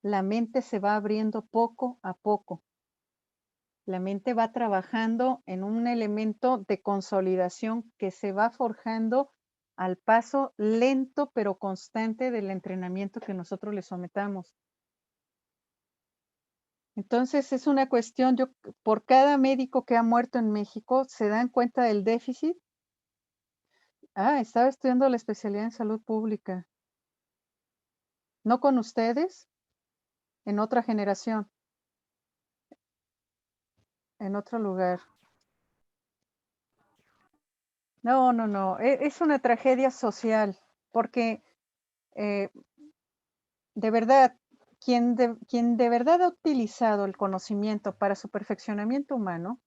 La mente se va abriendo poco a poco. La mente va trabajando en un elemento de consolidación que se va forjando al paso lento pero constante del entrenamiento que nosotros le sometamos. Entonces es una cuestión, por cada médico que ha muerto en México, se dan cuenta del déficit. Estaba estudiando la especialidad en salud pública. No con ustedes, en otra generación, en otro lugar. No. Es una tragedia social, porque de verdad, quien de verdad ha utilizado el conocimiento para su perfeccionamiento humano,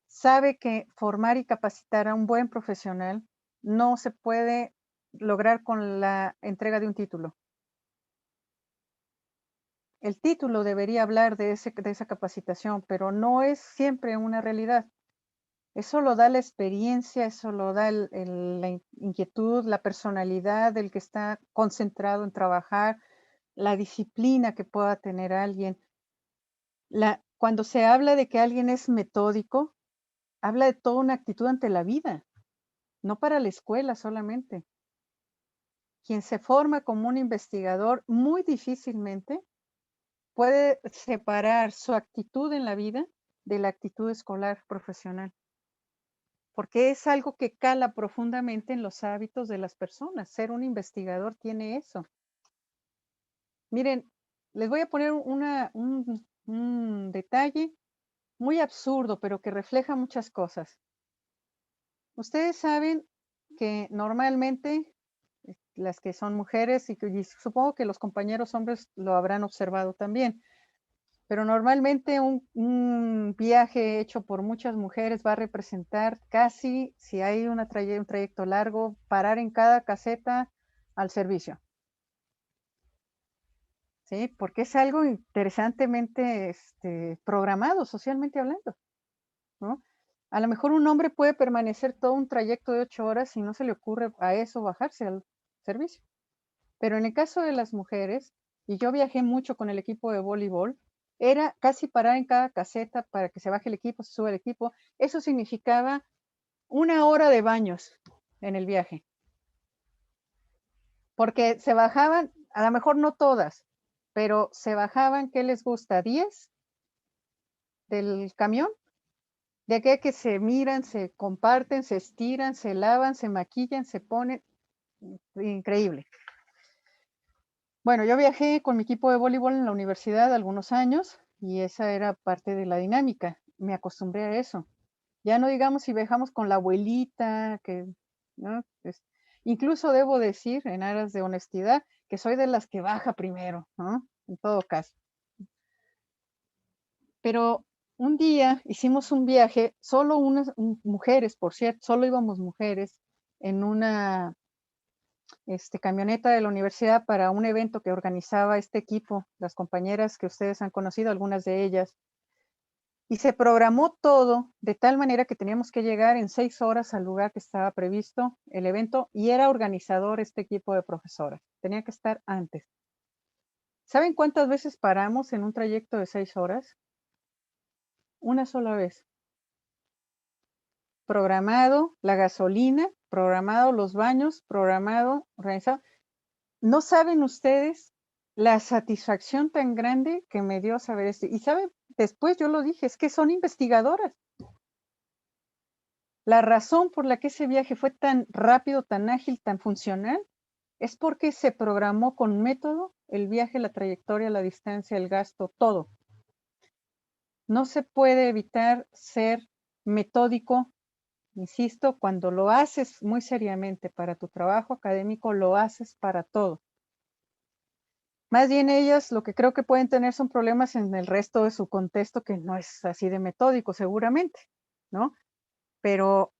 sabe que formar y capacitar a un buen profesional no se puede lograr con la entrega de un título. El título debería hablar de esa capacitación, pero no es siempre una realidad. Eso lo da la experiencia, eso lo da la inquietud, la personalidad del que está concentrado en trabajar, la disciplina que pueda tener alguien. Cuando se habla de que alguien es metódico, habla de toda una actitud ante la vida, no para la escuela solamente. Quien se forma como un investigador muy difícilmente puede separar su actitud en la vida de la actitud escolar profesional, porque es algo que cala profundamente en los hábitos de las personas. Ser un investigador tiene eso. Miren, les voy a poner un detalle muy absurdo, pero que refleja muchas cosas. Ustedes saben que normalmente las que son mujeres, y supongo que los compañeros hombres lo habrán observado también, pero normalmente un viaje hecho por muchas mujeres va a representar casi, si hay un trayecto largo, parar en cada caseta al servicio. ¿Sí? Porque es algo interesantemente programado, socialmente hablando, ¿no? A lo mejor un hombre puede permanecer todo un trayecto de 8 horas y no se le ocurre a eso bajarse al servicio. Pero en el caso de las mujeres, y yo viajé mucho con el equipo de voleibol, era casi parar en cada caseta para que se baje el equipo, se suba el equipo. Eso significaba 1 hora de baños en el viaje. Porque se bajaban, a lo mejor no todas, pero se bajaban, ¿qué les gusta? 10 del camión. De aquí a que se miran, se comparten, se estiran, se lavan, se maquillan, se ponen. Increíble. Bueno, yo viajé con mi equipo de voleibol en la universidad algunos años Y esa era parte de la dinámica. Me acostumbré a eso. Ya no digamos si viajamos con la abuelita, ¿no? Incluso debo decir, en aras de honestidad, que soy de las que baja primero, ¿no? En todo caso. Pero un día hicimos un viaje, solo unas mujeres, por cierto, solo íbamos mujeres, en una camioneta de la universidad para un evento que organizaba este equipo, las compañeras que ustedes han conocido, algunas de ellas. Y se programó todo de tal manera que teníamos que llegar en 6 horas al lugar que estaba previsto el evento, y era organizador este equipo de profesoras. Tenía que estar antes. ¿Saben cuántas veces paramos en un trayecto de 6 horas? Una sola vez. Programado la gasolina, programado los baños, programado, organizado. No saben ustedes la satisfacción tan grande que me dio saber esto. Y saben, después yo lo dije, es que son investigadoras. La razón por la que ese viaje fue tan rápido, tan ágil, tan funcional, es porque se programó con método el viaje, la trayectoria, la distancia, el gasto, todo. No se puede evitar ser metódico, insisto, cuando lo haces muy seriamente para tu trabajo académico, lo haces para todo. Más bien ellas lo que creo que pueden tener son problemas en el resto de su contexto, que no es así de metódico seguramente, ¿no? Pero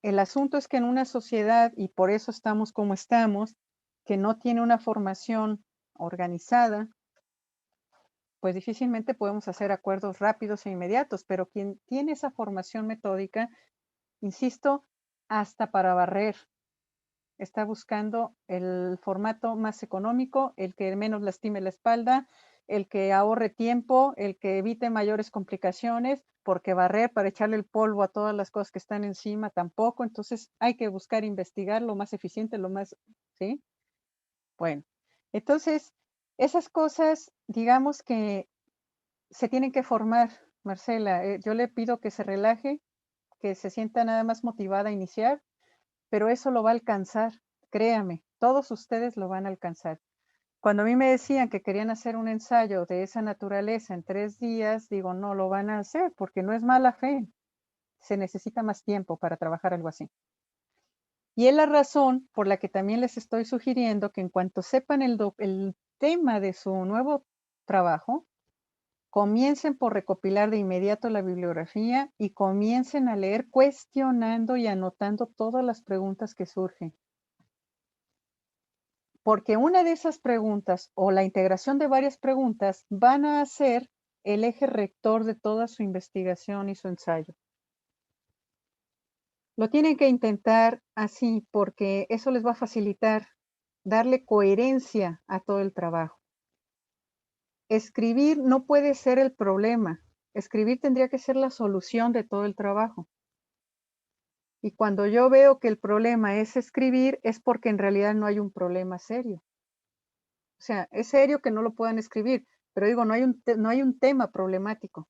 el asunto es que en una sociedad, y por eso estamos como estamos, que no tiene una formación organizada, pues difícilmente podemos hacer acuerdos rápidos e inmediatos, pero quien tiene esa formación metódica, insisto, hasta para barrer, está buscando el formato más económico, el que menos lastime la espalda, el que ahorre tiempo, el que evite mayores complicaciones, porque barrer para echarle el polvo a todas las cosas que están encima tampoco. Entonces hay que buscar investigar lo más eficiente, lo más, ¿sí? Bueno, entonces esas cosas, digamos que se tienen que formar, Marcela. Yo le pido que se relaje, que se sienta nada más motivada a iniciar, pero eso lo va a alcanzar, créame, todos ustedes lo van a alcanzar. Cuando a mí me decían que querían hacer un ensayo de esa naturaleza en 3 días, digo, no lo van a hacer porque no es mala fe, se necesita más tiempo para trabajar algo así. Y es la razón por la que también les estoy sugiriendo que en cuanto sepan el tema de su nuevo trabajo, comiencen por recopilar de inmediato la bibliografía y comiencen a leer cuestionando y anotando todas las preguntas que surgen. Porque una de esas preguntas o la integración de varias preguntas van a ser el eje rector de toda su investigación y su ensayo. Lo tienen que intentar así porque eso les va a facilitar darle coherencia a todo el trabajo. Escribir no puede ser el problema. Escribir tendría que ser la solución de todo el trabajo. Y cuando yo veo que el problema es escribir, es porque en realidad no hay un problema serio. O sea, es serio que no lo puedan escribir, pero digo, no hay un tema problemático.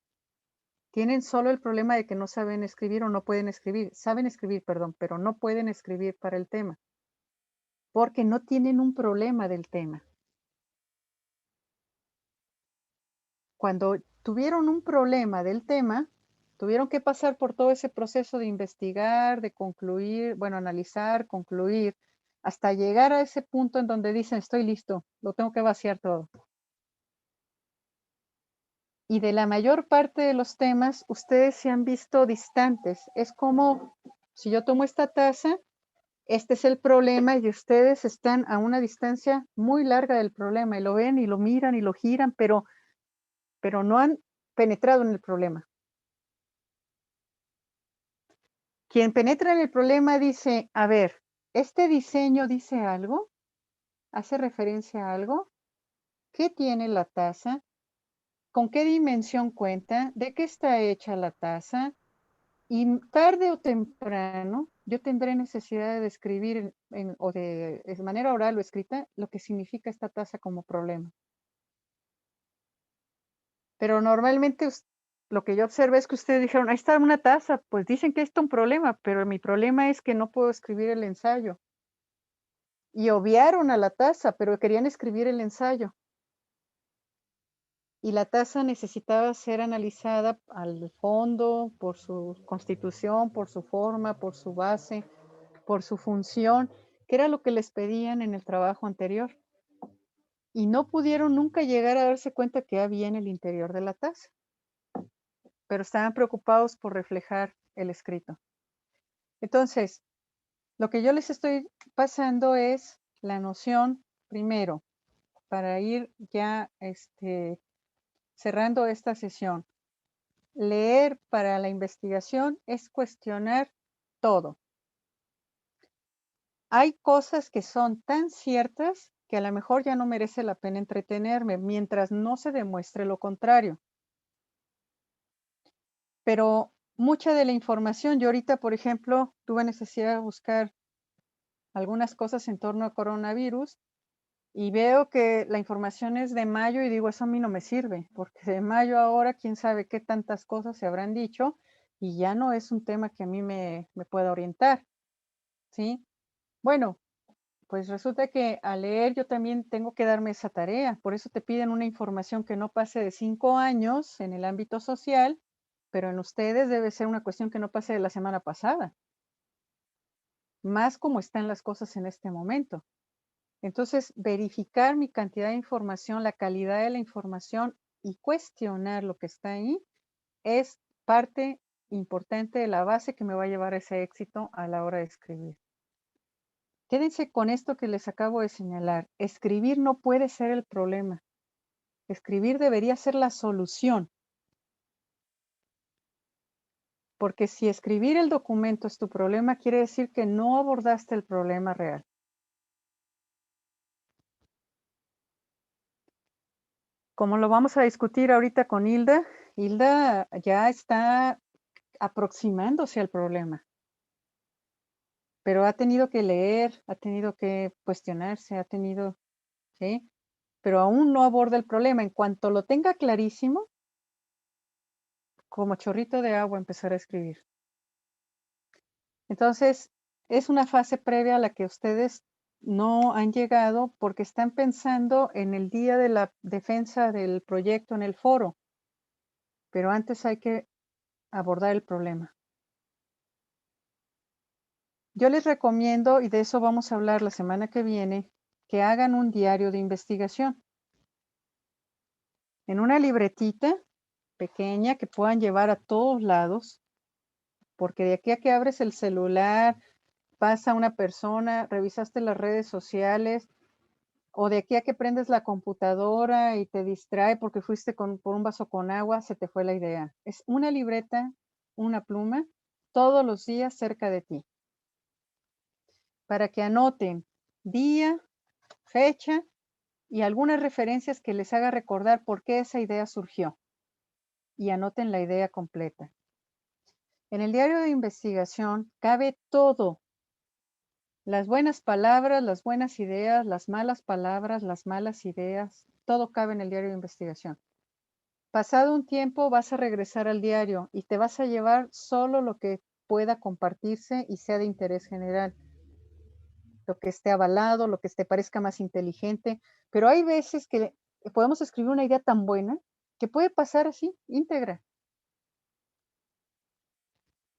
Tienen solo el problema de que no saben escribir o no pueden escribir. Saben escribir, perdón, pero no pueden escribir para el tema. Porque no tienen un problema del tema. Cuando tuvieron un problema del tema, tuvieron que pasar por todo ese proceso de investigar, de concluir, bueno, analizar, concluir, hasta llegar a ese punto en donde dicen, estoy listo, lo tengo que vaciar todo. Y de la mayor parte de los temas, ustedes se han visto distantes. Es como, si yo tomo esta taza, este es el problema y ustedes están a una distancia muy larga del problema y lo ven y lo miran y lo giran, pero no han penetrado en el problema. Quien penetra en el problema dice, a ver, ¿este diseño dice algo? ¿Hace referencia a algo? ¿Qué tiene la taza? ¿Con qué dimensión cuenta? ¿De qué está hecha la taza? Y tarde o temprano yo tendré necesidad de describir o de manera oral o escrita lo que significa esta taza como problema. Pero normalmente lo que yo observé es que ustedes dijeron, ahí está una taza, pues dicen que está un problema, pero mi problema es que no puedo escribir el ensayo. Y obviaron a la taza, pero querían escribir el ensayo. y la tasa necesitaba ser analizada al fondo por su constitución, por su forma, por su base, por su función, que era lo que les pedían en el trabajo anterior. Y no pudieron nunca llegar a darse cuenta qué había en el interior de la taza, pero estaban preocupados por reflejar el escrito. Entonces, lo que yo les estoy pasando es la noción, primero, para ir ya cerrando esta sesión. Leer para la investigación es cuestionar todo. Hay cosas que son tan ciertas que a lo mejor ya no merece la pena entretenerme mientras no se demuestre lo contrario. Pero mucha de la información, yo ahorita, por ejemplo, tuve necesidad de buscar algunas cosas en torno a coronavirus y veo que la información es de mayo y digo, eso a mí no me sirve, porque de mayo ahora quién sabe qué tantas cosas se habrán dicho y ya no es un tema que a mí me pueda orientar, ¿sí? Bueno, pues resulta que al leer yo también tengo que darme esa tarea, por eso te piden una información que no pase de 5 años en el ámbito social, pero en ustedes debe ser una cuestión que no pase de la semana pasada, más como están las cosas en este momento. Entonces, verificar mi cantidad de información, la calidad de la información y cuestionar lo que está ahí es parte importante de la base que me va a llevar a ese éxito a la hora de escribir. Quédense con esto que les acabo de señalar. Escribir no puede ser el problema. Escribir debería ser la solución. Porque si escribir el documento es tu problema, quiere decir que no abordaste el problema real. Como lo vamos a discutir ahorita con Hilda, Hilda ya está aproximándose al problema, pero ha tenido que leer, ha tenido que cuestionarse, ha tenido, ¿sí? Pero aún no aborda el problema. En cuanto lo tenga clarísimo, como chorrito de agua empezar a escribir. Entonces, es una fase previa a la que ustedes no han llegado porque están pensando en el día de la defensa del proyecto en el foro, pero antes hay que abordar el problema. Yo les recomiendo, y de eso vamos a hablar la semana que viene, que hagan un diario de investigación. En una libretita pequeña que puedan llevar a todos lados, porque de aquí a que abres el celular, pasa una persona, revisaste las redes sociales, o de aquí a que prendes la computadora y te distrae porque fuiste por un vaso con agua, se te fue la idea. Es una libreta, una pluma, todos los días cerca de ti, para que anoten día, fecha y algunas referencias que les haga recordar por qué esa idea surgió. Y anoten la idea completa. En el diario de investigación cabe todo. Las buenas palabras, las buenas ideas, las malas palabras, las malas ideas, todo cabe en el diario de investigación. Pasado un tiempo vas a regresar al diario y te vas a llevar solo lo que pueda compartirse y sea de interés general. Lo que esté avalado, lo que te parezca más inteligente, pero hay veces que podemos escribir una idea tan buena que puede pasar así, íntegra.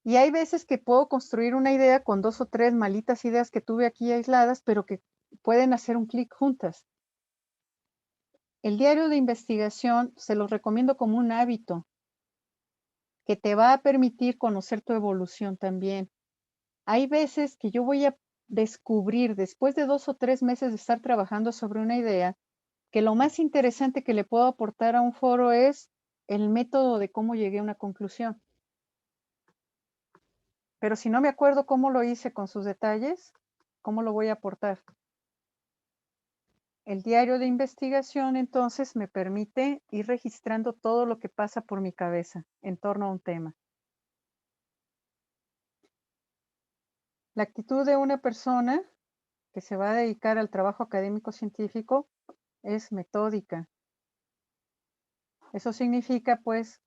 Y hay veces que puedo construir una idea con 2 o 3 malitas ideas que tuve aquí aisladas, pero que pueden hacer un clic juntas. El diario de investigación se los recomiendo como un hábito que te va a permitir conocer tu evolución también. Hay veces que yo voy a descubrir, después de 2 o 3 meses de estar trabajando sobre una idea, que lo más interesante que le puedo aportar a un foro es el método de cómo llegué a una conclusión. Pero si no me acuerdo cómo lo hice con sus detalles, ¿cómo lo voy a aportar? El diario de investigación entonces me permite ir registrando todo lo que pasa por mi cabeza en torno a un tema. La actitud de una persona que se va a dedicar al trabajo académico científico es metódica. Eso significa pues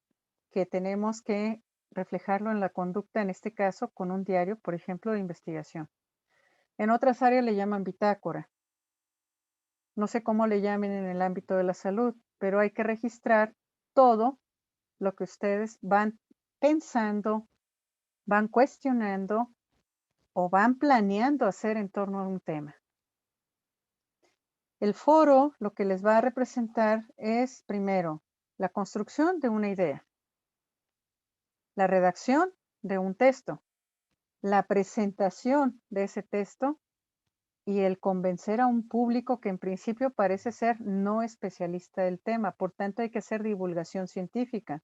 que tenemos que reflejarlo en la conducta, en este caso con un diario, por ejemplo, de investigación. En otras áreas le llaman bitácora. no sé cómo le llamen en el ámbito de la salud, pero hay que registrar todo lo que ustedes van pensando, van cuestionando o van planeando hacer en torno a un tema. El foro lo que les va a representar es, primero, la construcción de una idea, la redacción de un texto, la presentación de ese texto y el convencer a un público que en principio parece ser no especialista del tema. Por tanto, hay que hacer divulgación científica.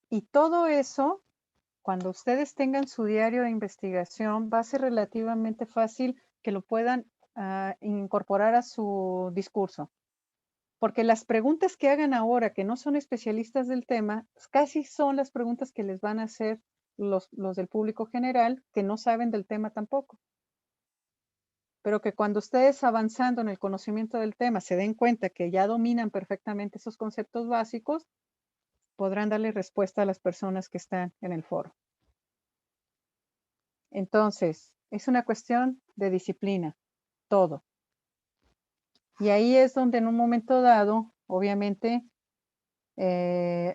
Y todo eso, cuando ustedes tengan su diario de investigación, va a ser relativamente fácil que lo puedan incorporar a su discurso. Porque las preguntas que hagan ahora, que no son especialistas del tema, casi son las preguntas que les van a hacer los del público general, que no saben del tema tampoco. Pero que cuando ustedes avanzando en el conocimiento del tema se den cuenta que ya dominan perfectamente esos conceptos básicos, podrán darle respuesta a las personas que están en el foro. Entonces, es una cuestión de disciplina, todo. Y ahí es donde en un momento dado, obviamente,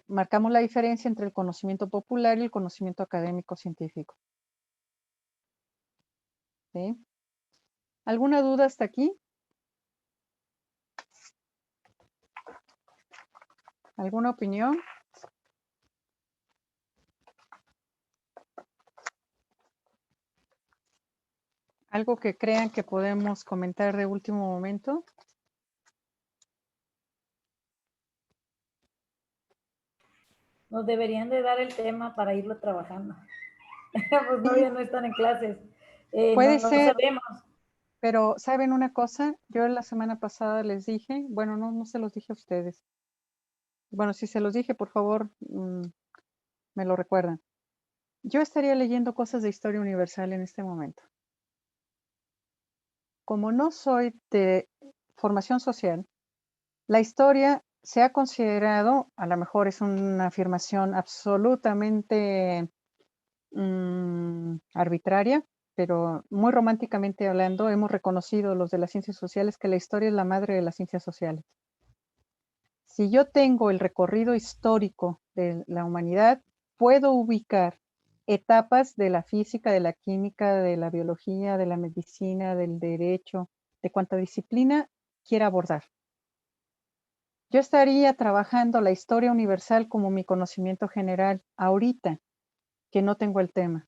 marcamos la diferencia entre el conocimiento popular y el conocimiento académico científico. ¿Sí? ¿Alguna duda hasta aquí? ¿Alguna opinión? ¿Algo que crean que podemos comentar de último momento? Nos deberían de dar el tema para irlo trabajando. Pues todavía no están en clases. Puede No ser, sabemos. pero ¿saben una cosa? Yo la semana pasada les dije, bueno, no se los dije a ustedes. Bueno, si se los dije, por favor, me lo recuerdan. Yo estaría leyendo cosas de historia universal en este momento. Como no soy de formación social, la historia se ha considerado, a lo mejor es una afirmación absolutamente arbitraria, pero muy románticamente hablando, hemos reconocido los de las ciencias sociales que la historia es la madre de las ciencias sociales. Si yo tengo el recorrido histórico de la humanidad, puedo ubicar etapas de la física, de la química, de la biología, de la medicina, del derecho, de cuanta disciplina quiera abordar. Yo estaría trabajando la historia universal como mi conocimiento general ahorita, que no tengo el tema.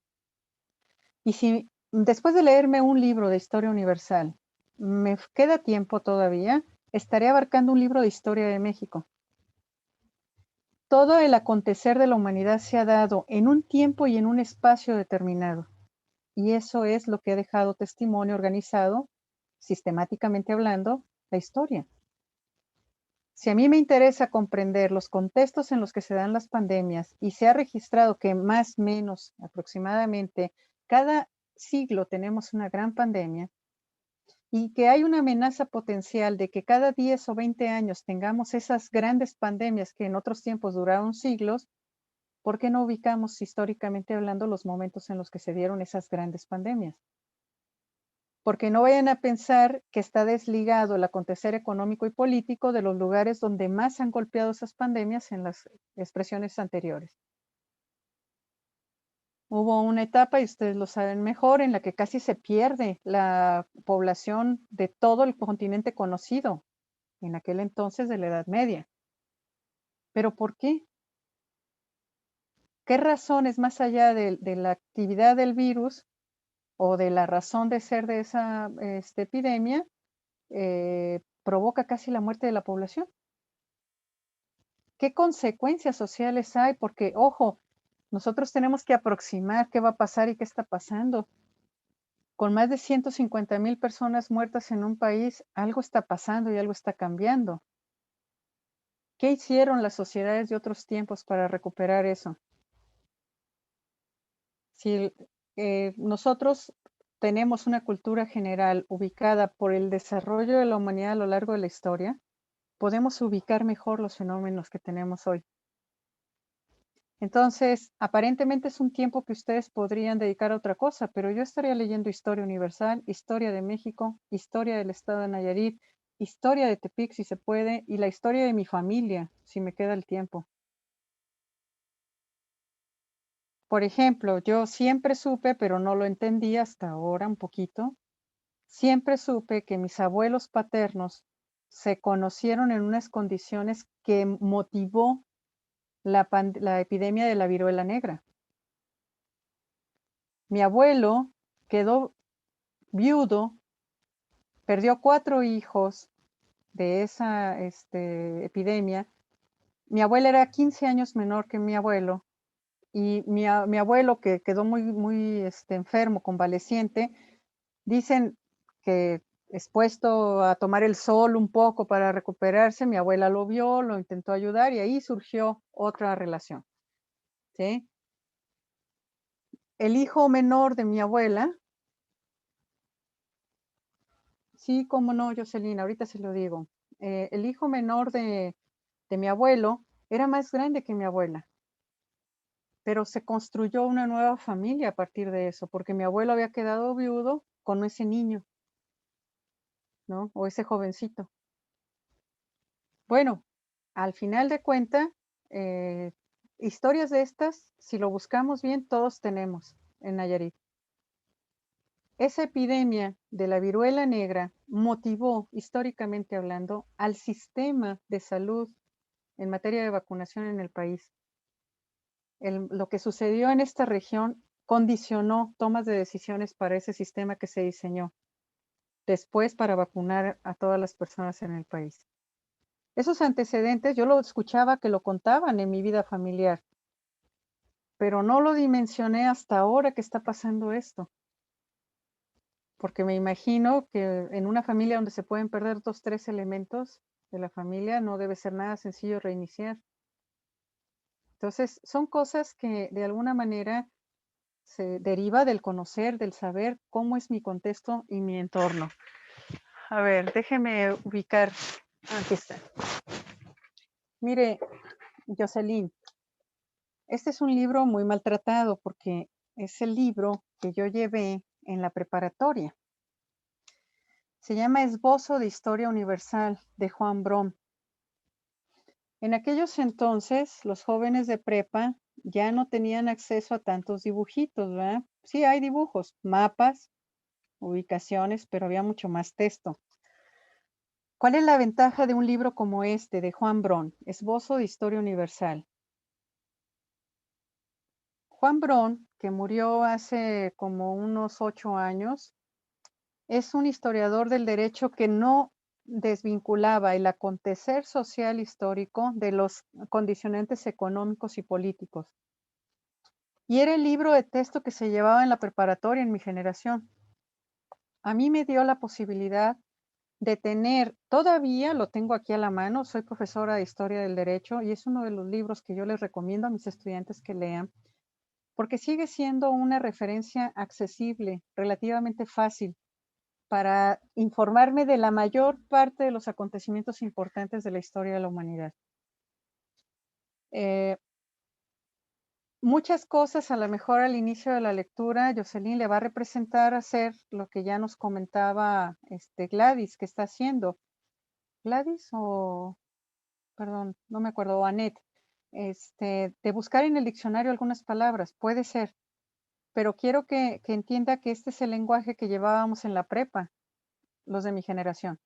Y si después de leerme un libro de historia universal, me queda tiempo todavía, estaré abarcando un libro de historia de México. Todo el acontecer de la humanidad se ha dado en un tiempo y en un espacio determinado. Y eso es lo que ha dejado testimonio organizado, sistemáticamente hablando, la historia. Si a mí me interesa comprender los contextos en los que se dan las pandemias y se ha registrado que más o menos aproximadamente cada siglo tenemos una gran pandemia y que hay una amenaza potencial de que cada 10 o 20 años tengamos esas grandes pandemias que en otros tiempos duraron siglos, ¿por qué no ubicamos históricamente hablando los momentos en los que se dieron esas grandes pandemias? Porque no vayan a pensar que está desligado el acontecer económico y político de los lugares donde más han golpeado esas pandemias en las expresiones anteriores. Hubo una etapa, y ustedes lo saben mejor, en la que casi se pierde la población de todo el continente conocido, en aquel entonces de la Edad Media. ¿Pero por qué? ¿Qué razones más allá de la actividad del virus o de la razón de ser de esa epidemia provoca casi la muerte de la población? ¿Qué consecuencias sociales hay? Porque, ojo, nosotros tenemos que aproximar qué va a pasar y qué está pasando. Con más de 150,000 personas muertas en un país, algo está pasando y algo está cambiando. ¿Qué hicieron las sociedades de otros tiempos para recuperar eso? Si nosotros tenemos una cultura general ubicada por el desarrollo de la humanidad a lo largo de la historia, podemos ubicar mejor los fenómenos que tenemos hoy. Entonces, aparentemente es un tiempo que ustedes podrían dedicar a otra cosa, pero yo estaría leyendo Historia Universal, Historia de México, Historia del Estado de Nayarit, Historia de Tepic, si se puede, y la historia de mi familia, si me queda el tiempo. Por ejemplo, yo siempre supe, pero no lo entendí hasta ahora un poquito, siempre supe que mis abuelos paternos se conocieron en unas condiciones que motivó la epidemia de la viruela negra. Mi abuelo quedó viudo, perdió 4 hijos de esa epidemia. Mi abuela era 15 años menor que mi abuelo y mi abuelo, que quedó muy enfermo, convaleciente, dicen que expuesto a tomar el sol un poco para recuperarse, mi abuela lo vio, lo intentó ayudar y ahí surgió otra relación, ¿sí? El hijo menor de mi abuela, sí, cómo no, Jocelyn, ahorita se lo digo. El hijo menor de mi abuelo era más grande que mi abuela, pero se construyó una nueva familia a partir de eso, porque mi abuelo había quedado viudo con ese niño, ¿no? O ese jovencito. Bueno, al final de cuentas, historias de estas, si lo buscamos bien, todos tenemos en Nayarit. Esa epidemia de la viruela negra motivó, históricamente hablando, al sistema de salud en materia de vacunación en el país. Lo que sucedió en esta región condicionó tomas de decisiones para ese sistema que se diseñó después para vacunar a todas las personas en el país. Esos antecedentes yo lo escuchaba que lo contaban en mi vida familiar, pero no lo dimensioné hasta ahora que está pasando esto. Porque me imagino que en una familia donde se pueden perder 2, 3 elementos de la familia, no debe ser nada sencillo reiniciar. Entonces, son cosas que de alguna manera se deriva del conocer, del saber cómo es mi contexto y mi entorno. A ver, déjeme ubicar. Aquí está. Mire, Jocelyn, este es un libro muy maltratado porque es el libro que yo llevé en la preparatoria. Se llama Esbozo de Historia Universal de Juan Brom. En aquellos entonces, los jóvenes de prepa ya no tenían acceso a tantos dibujitos, ¿verdad? Sí, hay dibujos, mapas, ubicaciones, pero había mucho más texto. ¿Cuál es la ventaja de un libro como este de Juan Brom, Esbozo de Historia Universal? Juan Brom, que murió hace como unos 8 años, es un historiador del derecho que no desvinculaba el acontecer social histórico de los condicionantes económicos y políticos. Y era el libro de texto que se llevaba en la preparatoria en mi generación. A mí me dio la posibilidad de tener, todavía lo tengo aquí a la mano, soy profesora de Historia del Derecho y es uno de los libros que yo les recomiendo a mis estudiantes que lean, porque sigue siendo una referencia accesible, relativamente fácil, para informarme de la mayor parte de los acontecimientos importantes de la historia de la humanidad. Muchas cosas, a lo mejor al inicio de la lectura, Jocelyn le va a representar hacer lo que ya nos comentaba Gladys, que está haciendo. Gladys o, perdón, no me acuerdo, o Annette, de buscar en el diccionario algunas palabras, puede ser, pero quiero que entienda que este es el lenguaje que llevábamos en la prepa, los de mi generación.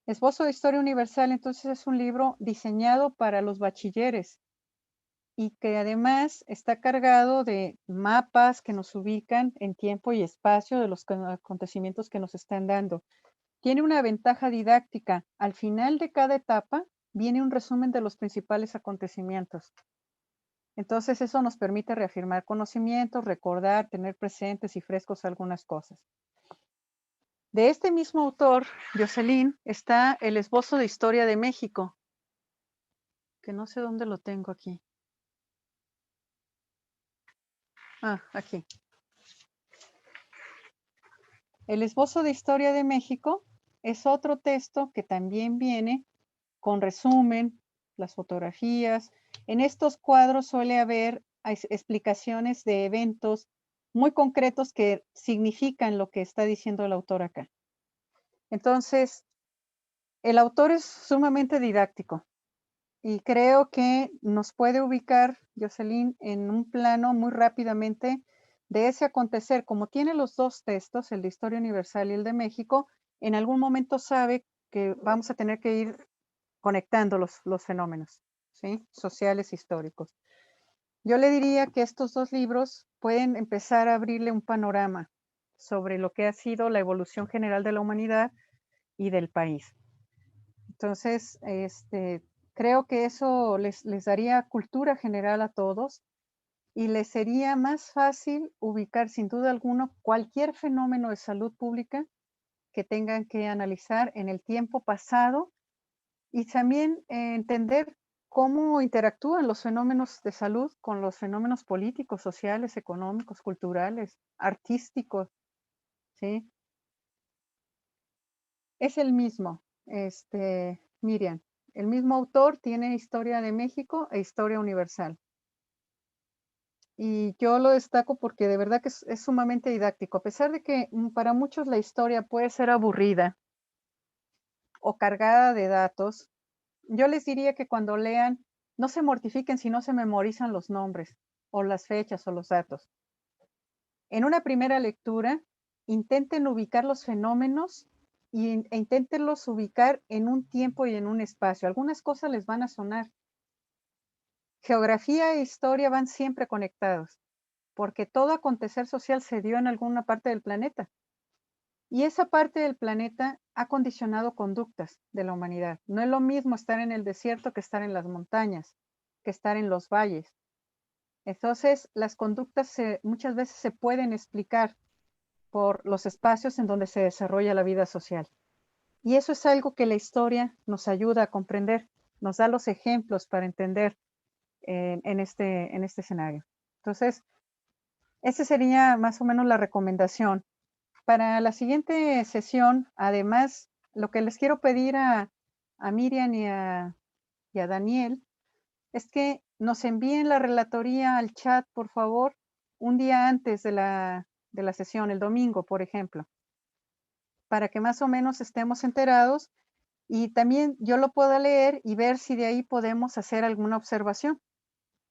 Esbozo de Historia Universal, entonces, es un libro diseñado para los bachilleres y que además está cargado de mapas que nos ubican en tiempo y espacio de los acontecimientos que nos están dando. Tiene una ventaja didáctica. Al final de cada etapa viene un resumen de los principales acontecimientos. Entonces eso nos permite reafirmar conocimientos, recordar, tener presentes y frescos algunas cosas. De este mismo autor, Jocelyn, está el Esbozo de Historia de México, que no sé dónde lo tengo aquí. Ah, aquí. El Esbozo de Historia de México es otro texto que también viene con resumen, las fotografías En estos cuadros suele haber explicaciones de eventos muy concretos que significan lo que está diciendo el autor acá. Entonces, el autor es sumamente didáctico y creo que nos puede ubicar, Jocelyn, en un plano muy rápidamente de ese acontecer. Como tiene los dos textos, el de Historia Universal y el de México, en algún momento sabe que vamos a tener que ir conectando los fenómenos, ¿sí? Sociales, históricos. Yo le diría que estos dos libros pueden empezar a abrirle un panorama sobre lo que ha sido la evolución general de la humanidad y del país. Entonces, creo que eso les daría cultura general a todos y les sería más fácil ubicar, sin duda alguna, cualquier fenómeno de salud pública que tengan que analizar en el tiempo pasado y también entender cómo interactúan los fenómenos de salud con los fenómenos políticos, sociales, económicos, culturales, artísticos, ¿sí? Es el mismo, Miriam. El mismo autor tiene Historia de México e Historia Universal. Y yo lo destaco porque de verdad que es sumamente didáctico. A pesar de que para muchos la historia puede ser aburrida o cargada de datos, yo les diría que cuando lean, no se mortifiquen si no se memorizan los nombres o las fechas o los datos. En una primera lectura, intenten ubicar los fenómenos e inténtenlos ubicar en un tiempo y en un espacio. Algunas cosas les van a sonar. Geografía e historia van siempre conectados, porque todo acontecer social se dio en alguna parte del planeta. Y esa parte del planeta ha condicionado conductas de la humanidad. No es lo mismo estar en el desierto que estar en las montañas, que estar en los valles. Entonces, las conductas muchas veces se pueden explicar por los espacios en donde se desarrolla la vida social. Y eso es algo que la historia nos ayuda a comprender, nos da los ejemplos para entender en este escenario. Entonces, esa sería más o menos la recomendación. Para la siguiente sesión, además, lo que les quiero pedir a Miriam y a Daniel es que nos envíen la relatoría al chat, por favor, un día antes de la sesión, el domingo, por ejemplo, para que más o menos estemos enterados y también yo lo pueda leer y ver si de ahí podemos hacer alguna observación,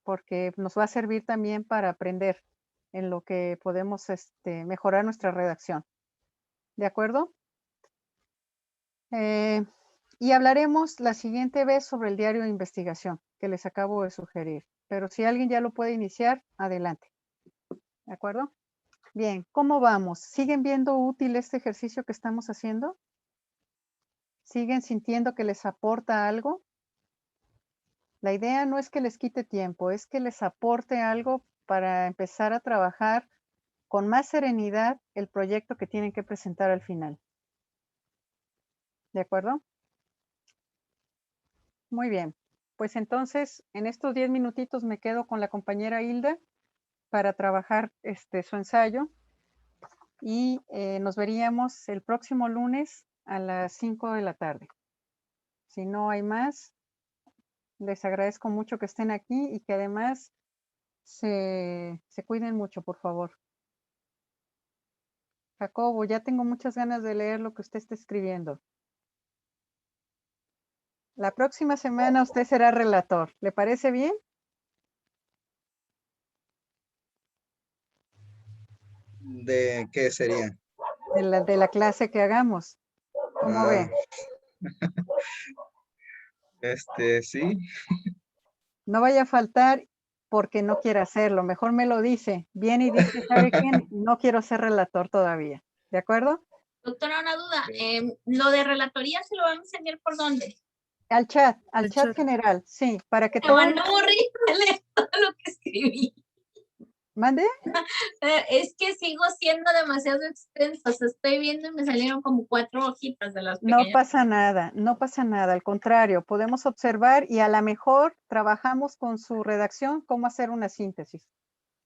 porque nos va a servir también para aprender en lo que podemos mejorar nuestra redacción. ¿De acuerdo? Y hablaremos la siguiente vez sobre el diario de investigación que les acabo de sugerir. Pero si alguien ya lo puede iniciar, adelante. ¿De acuerdo? Bien, ¿cómo vamos? ¿Siguen viendo útil este ejercicio que estamos haciendo? ¿Siguen sintiendo que les aporta algo? La idea no es que les quite tiempo, es que les aporte algo para empezar a trabajar con más serenidad el proyecto que tienen que presentar al final. ¿De acuerdo? Muy bien. Pues entonces, en estos 10 minutitos me quedo con la compañera Hilda para trabajar su ensayo y nos veríamos el próximo lunes a las 5 de la tarde. Si no hay más, les agradezco mucho que estén aquí y que además se cuiden mucho, por favor. Jacobo, ya tengo muchas ganas de leer lo que usted está escribiendo. La próxima semana usted será relator. ¿Le parece bien? ¿De qué sería? De la clase que hagamos. ¿Cómo ve? Sí. No vaya a faltar porque no quiere hacerlo. Mejor me lo dice. Viene y dice, ¿sabe quién? No quiero ser relator todavía. ¿De acuerdo? Doctora, una duda. ¿Lo de relatoría se lo vamos a enviar por dónde? Al chat general, sí, para que Me todos... van a aburrir de leer todo lo que escribí. ¿Mande? Es que sigo siendo demasiado extensos. Estoy viendo y me salieron como 4 hojitas de las No pequeñas. pasa nada, no pasa nada. Al contrario, podemos observar y a lo mejor trabajamos con su redacción cómo hacer una síntesis.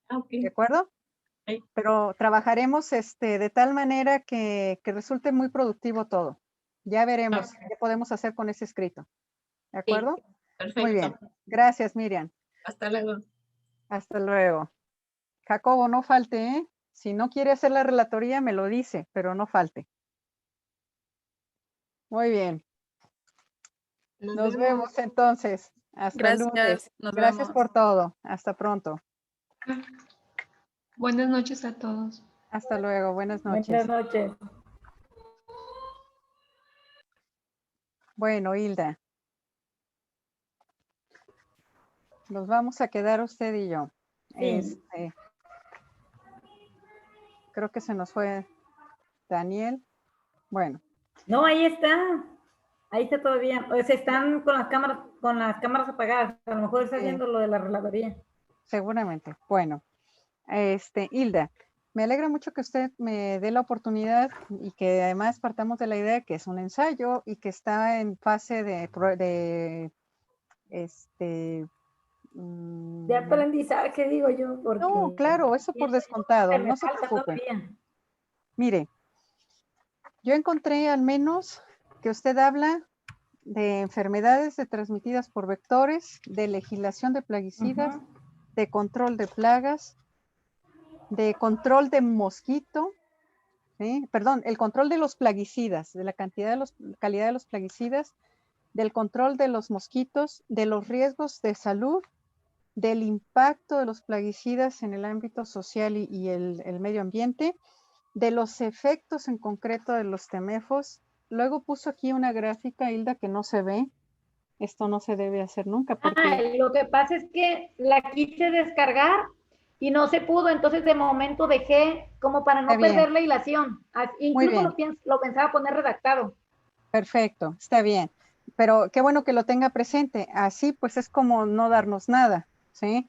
Okay. ¿De acuerdo? Sí. Pero trabajaremos de tal manera que resulte muy productivo todo. Ya veremos qué podemos hacer con ese escrito. ¿De acuerdo? Sí, perfecto. Muy bien. Gracias, Miriam. Hasta luego. Hasta luego. Jacobo, no falte, ¿eh? Si no quiere hacer la relatoría, me lo dice, pero no falte. Muy bien. Nos vemos entonces. Hasta el lunes. Gracias, nos Gracias vemos. por todo. Hasta pronto. Buenas noches a todos. Hasta luego. Buenas noches. Buenas noches. Bueno, Hilda. Nos vamos a quedar usted y yo. Sí. Creo que se nos fue Daniel. Bueno. No, ahí está. Ahí está todavía. O sea, están con las cámaras apagadas. A lo mejor está haciendo lo de la relatoría. Seguramente. Bueno, Hilda, me alegra mucho que usted me dé la oportunidad y que además partamos de la idea que es un ensayo y que está en fase de aprendizaje, digo yo, porque no, claro, eso por descontado, no se preocupe. Mire, yo encontré al menos que usted habla de enfermedades transmitidas por vectores, de legislación de plaguicidas, de control de plagas, de control de mosquito, ¿sí? Perdón, el control de los plaguicidas, de la calidad de los plaguicidas, del control de los mosquitos, de los riesgos de salud, del impacto de los plaguicidas en el ámbito social y el medio ambiente, de los efectos en concreto de los temefos. Luego puso aquí una gráfica, Hilda, que no se ve. Esto no se debe hacer nunca. Porque... lo que pasa es que la quise descargar y no se pudo, entonces de momento dejé como para no perder la hilación. Incluso lo pensaba poner redactado. Perfecto, está bien. Pero qué bueno que lo tenga presente. Así pues es como no darnos nada, ¿sí?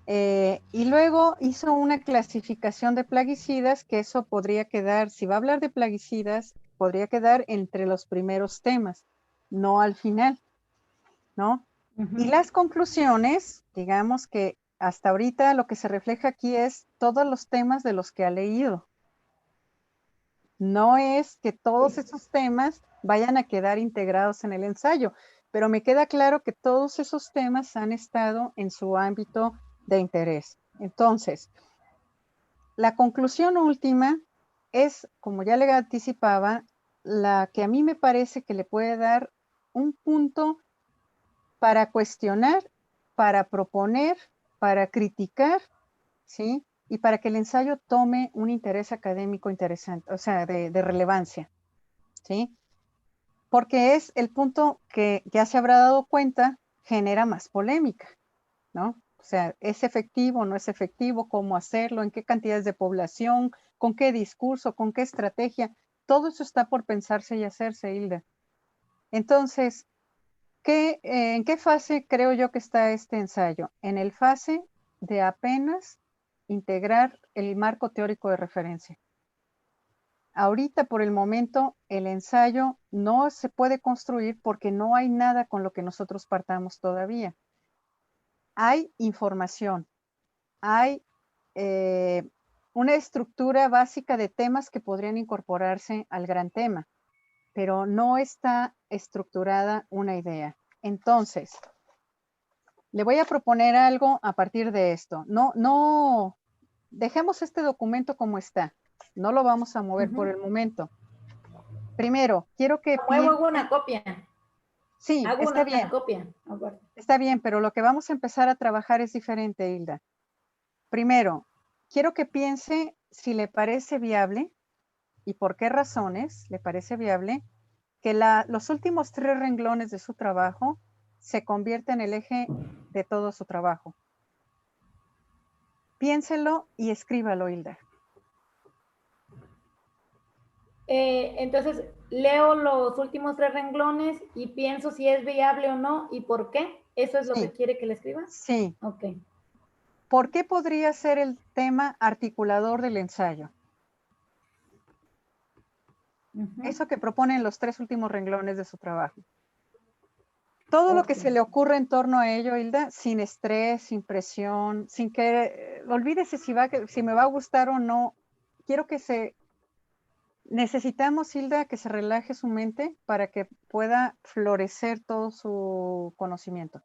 Y luego hizo una clasificación de plaguicidas, que eso podría quedar, si va a hablar de plaguicidas, podría quedar entre los primeros temas, no al final, ¿no? Y las conclusiones, digamos que hasta ahorita lo que se refleja aquí es todos los temas de los que ha leído. No es que todos esos temas vayan a quedar integrados en el ensayo, pero me queda claro que todos esos temas han estado en su ámbito de interés. Entonces, la conclusión última es, como ya le anticipaba, la que a mí me parece que le puede dar un punto para cuestionar, para proponer, para criticar, ¿sí? Y para que el ensayo tome un interés académico interesante, o sea, de relevancia, ¿sí? Porque es el punto que ya se habrá dado cuenta, genera más polémica, ¿no? O sea, ¿es efectivo o no es efectivo? ¿Cómo hacerlo? ¿En qué cantidades de población? ¿Con qué discurso? ¿Con qué estrategia? Todo eso está por pensarse y hacerse, Hilda. Entonces, ¿en qué fase creo yo que está este ensayo? En el fase de apenas integrar el marco teórico de referencia. Ahorita, por el momento, el ensayo no se puede construir porque no hay nada con lo que nosotros partamos todavía. Hay información, hay una estructura básica de temas que podrían incorporarse al gran tema, pero no está estructurada una idea. Entonces, le voy a proponer algo a partir de esto. No, dejemos este documento como está. No lo vamos a mover por el momento. Primero, quiero que hago una copia. Sí, está bien. Copia. Está bien, pero lo que vamos a empezar a trabajar es diferente, Hilda. Primero, quiero que piense si le parece viable y por qué razones le parece viable que los últimos 3 renglones de su trabajo se convierten en el eje de todo su trabajo. Piénselo y escríbalo, Hilda. Entonces, leo los últimos 3 renglones y pienso si es viable o no y por qué. ¿Eso es lo que quiere que le escriba? Sí. Ok. ¿Por qué podría ser el tema articulador del ensayo? Eso que proponen los 3 últimos renglones de su trabajo. Todo lo que se le ocurre en torno a ello, Hilda, sin estrés, sin presión, sin que olvídese si me va a gustar o no. Quiero que necesitamos, Hilda, que se relaje su mente para que pueda florecer todo su conocimiento.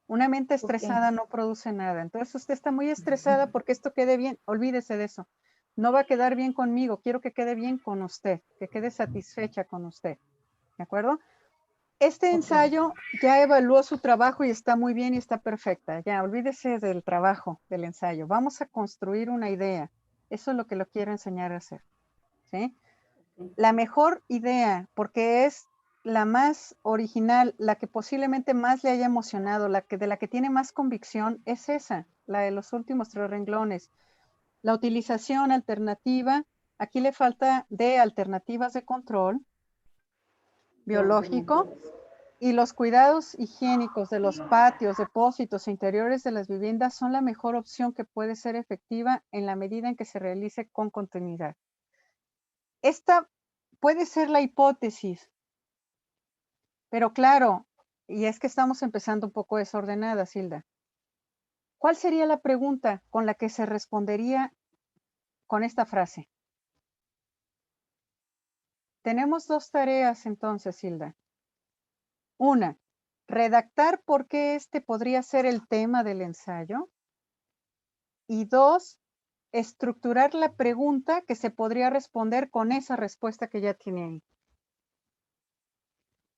Una mente estresada no produce nada. Entonces usted está muy estresada porque esto quede bien. Olvídese de eso. No va a quedar bien conmigo. Quiero que quede bien con usted, que quede satisfecha con usted. ¿De acuerdo? Este ensayo ya evaluó su trabajo y está muy bien y está perfecta. Ya, olvídese del trabajo, del ensayo. Vamos a construir una idea. Eso es lo que lo quiero enseñar a hacer. ¿Sí? La mejor idea, porque es la más original, la que posiblemente más le haya emocionado, de la que tiene más convicción, es esa, la de los últimos 3 renglones. La utilización alternativa, aquí le falta de alternativas de control biológico y los cuidados higiénicos de los patios, depósitos e interiores de las viviendas son la mejor opción que puede ser efectiva en la medida en que se realice con continuidad. Esta puede ser la hipótesis, pero claro, y es que estamos empezando un poco desordenada, Hilda. ¿Cuál sería la pregunta con la que se respondería con esta frase? Tenemos 2 tareas entonces, Hilda. Una, redactar por qué este podría ser el tema del ensayo. Y 2, estructurar la pregunta que se podría responder con esa respuesta que ya tiene ahí.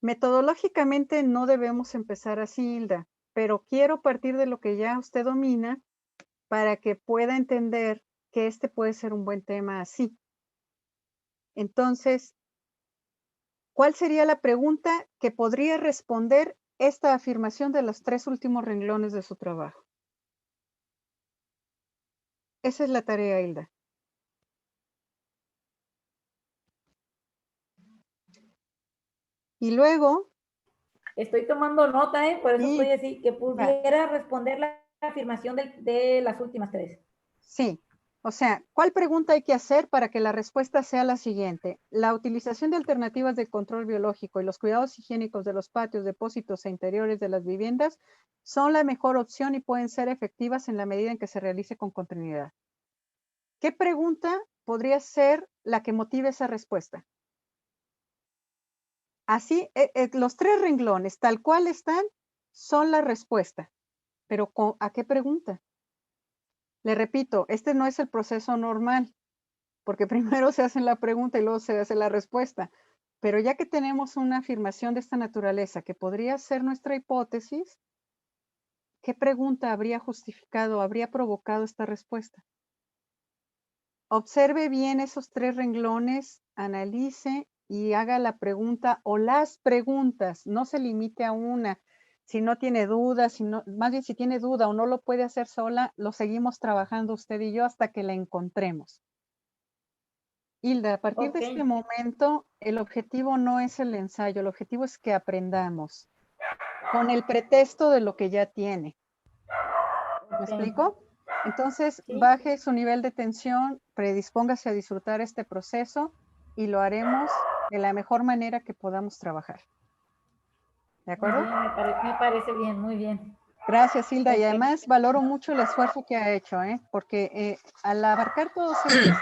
Metodológicamente no debemos empezar así, Hilda, pero quiero partir de lo que ya usted domina para que pueda entender que este puede ser un buen tema así. Entonces, ¿cuál sería la pregunta que podría responder esta afirmación de los 3 últimos renglones de su trabajo? Esa es la tarea, Hilda. Y luego... Estoy tomando nota, por eso Sí, estoy así, que pudiera responder la afirmación de las últimas 3. Sí, o sea, ¿cuál pregunta hay que hacer para que la respuesta sea la siguiente? La utilización de alternativas de control biológico y los cuidados higiénicos de los patios, depósitos e interiores de las viviendas son la mejor opción y pueden ser efectivas en la medida en que se realice con continuidad. ¿Qué pregunta podría ser la que motive esa respuesta? Así, los 3 renglones, tal cual están, son la respuesta. Pero ¿a qué pregunta? Le repito, este no es el proceso normal, porque primero se hace la pregunta y luego se hace la respuesta. Pero ya que tenemos una afirmación de esta naturaleza que podría ser nuestra hipótesis, ¿qué pregunta habría justificado, habría provocado esta respuesta? Observe bien esos 3 renglones, analice y haga la pregunta o las preguntas. No se limite a una. Si no tiene dudas, más bien si tiene duda o no lo puede hacer sola, lo seguimos trabajando usted y yo hasta que la encontremos. Hilda, a partir de este momento, el objetivo no es el ensayo, el objetivo es que aprendamos con el pretexto de lo que ya tiene. ¿Me explico? Entonces, baje su nivel de tensión, predispóngase a disfrutar este proceso y lo haremos de la mejor manera que podamos trabajar. ¿De acuerdo? Bien, me parece bien, muy bien. Gracias, Hilda. Y además valoro mucho el esfuerzo que ha hecho, porque al abarcar todos estos temas,